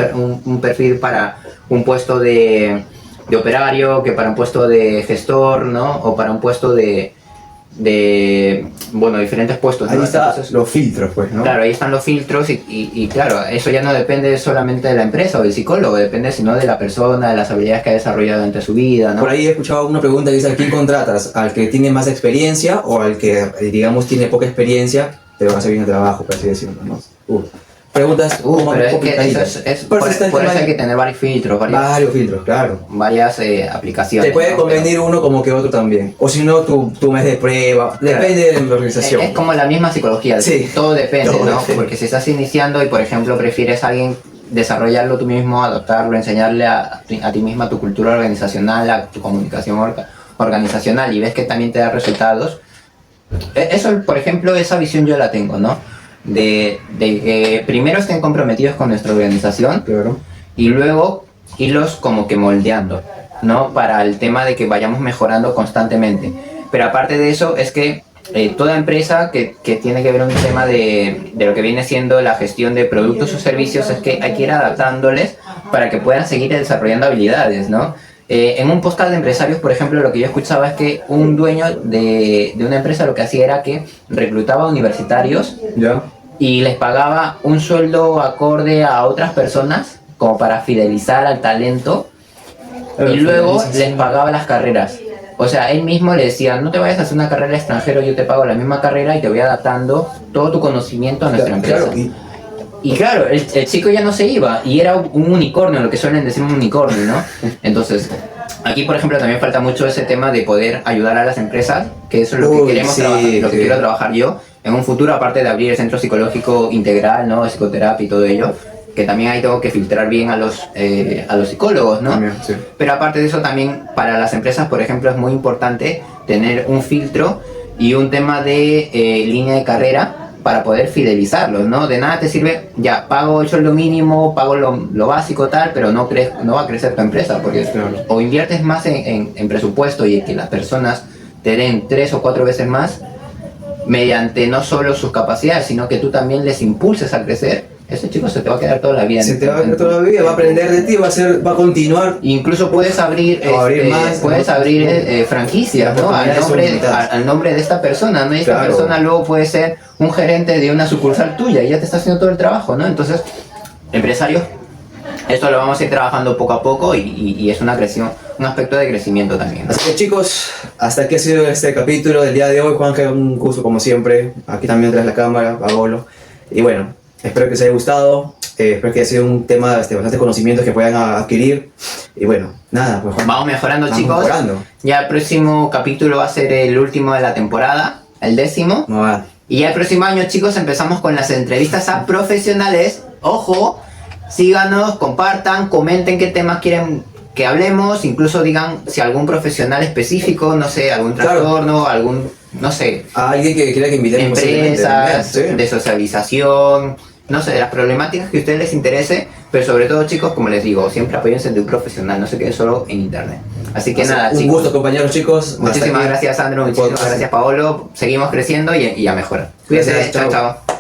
S2: un perfil para un puesto de operario que para un puesto de gestor, ¿no? O para un puesto de diferentes puestos, ¿no?
S1: Ahí están los filtros, pues, ¿no?
S2: Claro, ahí están los filtros y claro, eso ya no depende solamente de la empresa o del psicólogo, depende sino de la persona, de las habilidades que ha desarrollado durante su vida, ¿no?
S1: Por ahí he escuchado una pregunta que dice, ¿a quién contratas? ¿Al que tiene más experiencia o al que, digamos, tiene poca experiencia, pero va a hacer bien el trabajo, por así decirlo, ¿no? Preguntas
S2: pero es que por eso hay que tener varios filtros,
S1: varios filtros, claro.
S2: Varias aplicaciones.
S1: Te puede convenir uno como que otro también. O si no, tu mes de prueba. Depende de la organización.
S2: Es como la misma psicología.
S1: Sí.
S2: Todo depende, ¿no? Depende. Porque si estás iniciando y, por ejemplo, prefieres a alguien desarrollarlo tú mismo, adoptarlo, enseñarle a ti misma tu cultura organizacional, a tu comunicación organizacional y ves que también te da resultados. Eso, por ejemplo, esa visión yo la tengo, ¿no? De que primero estén comprometidos con nuestra organización,
S1: claro.
S2: Y luego irlos como que moldeando, ¿no? Para el tema de que vayamos mejorando constantemente. Pero aparte de eso es que toda empresa que tiene que ver un tema de lo que viene siendo la gestión de productos o servicios es que hay que ir adaptándoles para que puedan seguir desarrollando habilidades, ¿no? En un podcast de empresarios, por ejemplo, lo que yo escuchaba es que un dueño de una empresa lo que hacía era que reclutaba universitarios,
S1: ¿ya?
S2: Y les pagaba un sueldo acorde a otras personas como para fidelizar al talento y luego les pagaba las carreras. O sea, él mismo le decía, no te vayas a hacer una carrera extranjero, yo te pago la misma carrera y te voy adaptando todo tu conocimiento a nuestra empresa.
S1: Claro.
S2: Y claro, el chico ya no se iba y era un unicornio, lo que suelen decir un unicornio, ¿no? Entonces, aquí por ejemplo también falta mucho ese tema de poder ayudar a las empresas, que eso es lo que queremos trabajar, lo que quiero trabajar yo en un futuro, aparte de abrir el centro psicológico integral, ¿no? Psicoterapia y todo ello, que también ahí tengo que filtrar bien a los psicólogos, ¿no?
S1: También, sí.
S2: Pero aparte de eso también para las empresas, por ejemplo, es muy importante tener un filtro y un tema de línea de carrera para poder fidelizarlos, ¿no? De nada te sirve, ya, pago el sueldo mínimo, pago lo básico tal, pero no va a crecer tu empresa, porque o inviertes más en presupuesto y que las personas te den 3 o 4 veces más, mediante no solo sus capacidades, sino que tú también les impulses a crecer, ese chico se te va a quedar toda la vida.
S1: Se te va a quedar toda la vida, va a aprender de ti, va a continuar.
S2: Incluso puedes abrir, franquicias, ¿no? Al nombre de esta persona, ¿no? Y esta persona luego puede ser un gerente de una sucursal tuya y ya te está haciendo todo el trabajo, ¿no? Entonces, empresarios, Esto lo vamos a ir trabajando poco a poco y es una creación, un aspecto de crecimiento también, ¿no?
S1: Así que chicos, hasta aquí ha sido este capítulo del día de hoy. Juan, que un gusto como siempre. Aquí también tras la cámara, Paolo. Y bueno, espero que les haya gustado. Espero que haya sido un tema de bastante conocimientos que puedan adquirir. Y bueno, nada, pues Juan,
S2: Vamos mejorando,
S1: vamos
S2: chicos.
S1: mejorando.
S2: Ya el próximo capítulo va a ser el último de la temporada, el 10º.
S1: No va.
S2: Y ya el próximo año, chicos, empezamos con las entrevistas a profesionales. Ojo, síganos, compartan, comenten qué temas quieren que hablemos, incluso digan si algún profesional específico, no sé, algún
S1: Claro.
S2: trastorno, algún, no sé,
S1: A alguien que quiera que invitemos
S2: empresas,
S1: posiblemente,
S2: de socialización, no sé, de las problemáticas que a ustedes les interese, pero sobre todo, chicos, como les digo, siempre apóyense de un profesional, no se queden solo en internet. Así que nada,
S1: un
S2: chicos.
S1: gusto, compañeros, chicos. Hasta
S2: Muchísimas
S1: aquí.
S2: gracias, Sandro. Muchísimas
S1: Podcast.
S2: gracias, Paolo. Seguimos creciendo y a mejorar.
S1: Gracias,
S2: Cuídense.
S1: chao.
S2: Chao, chao.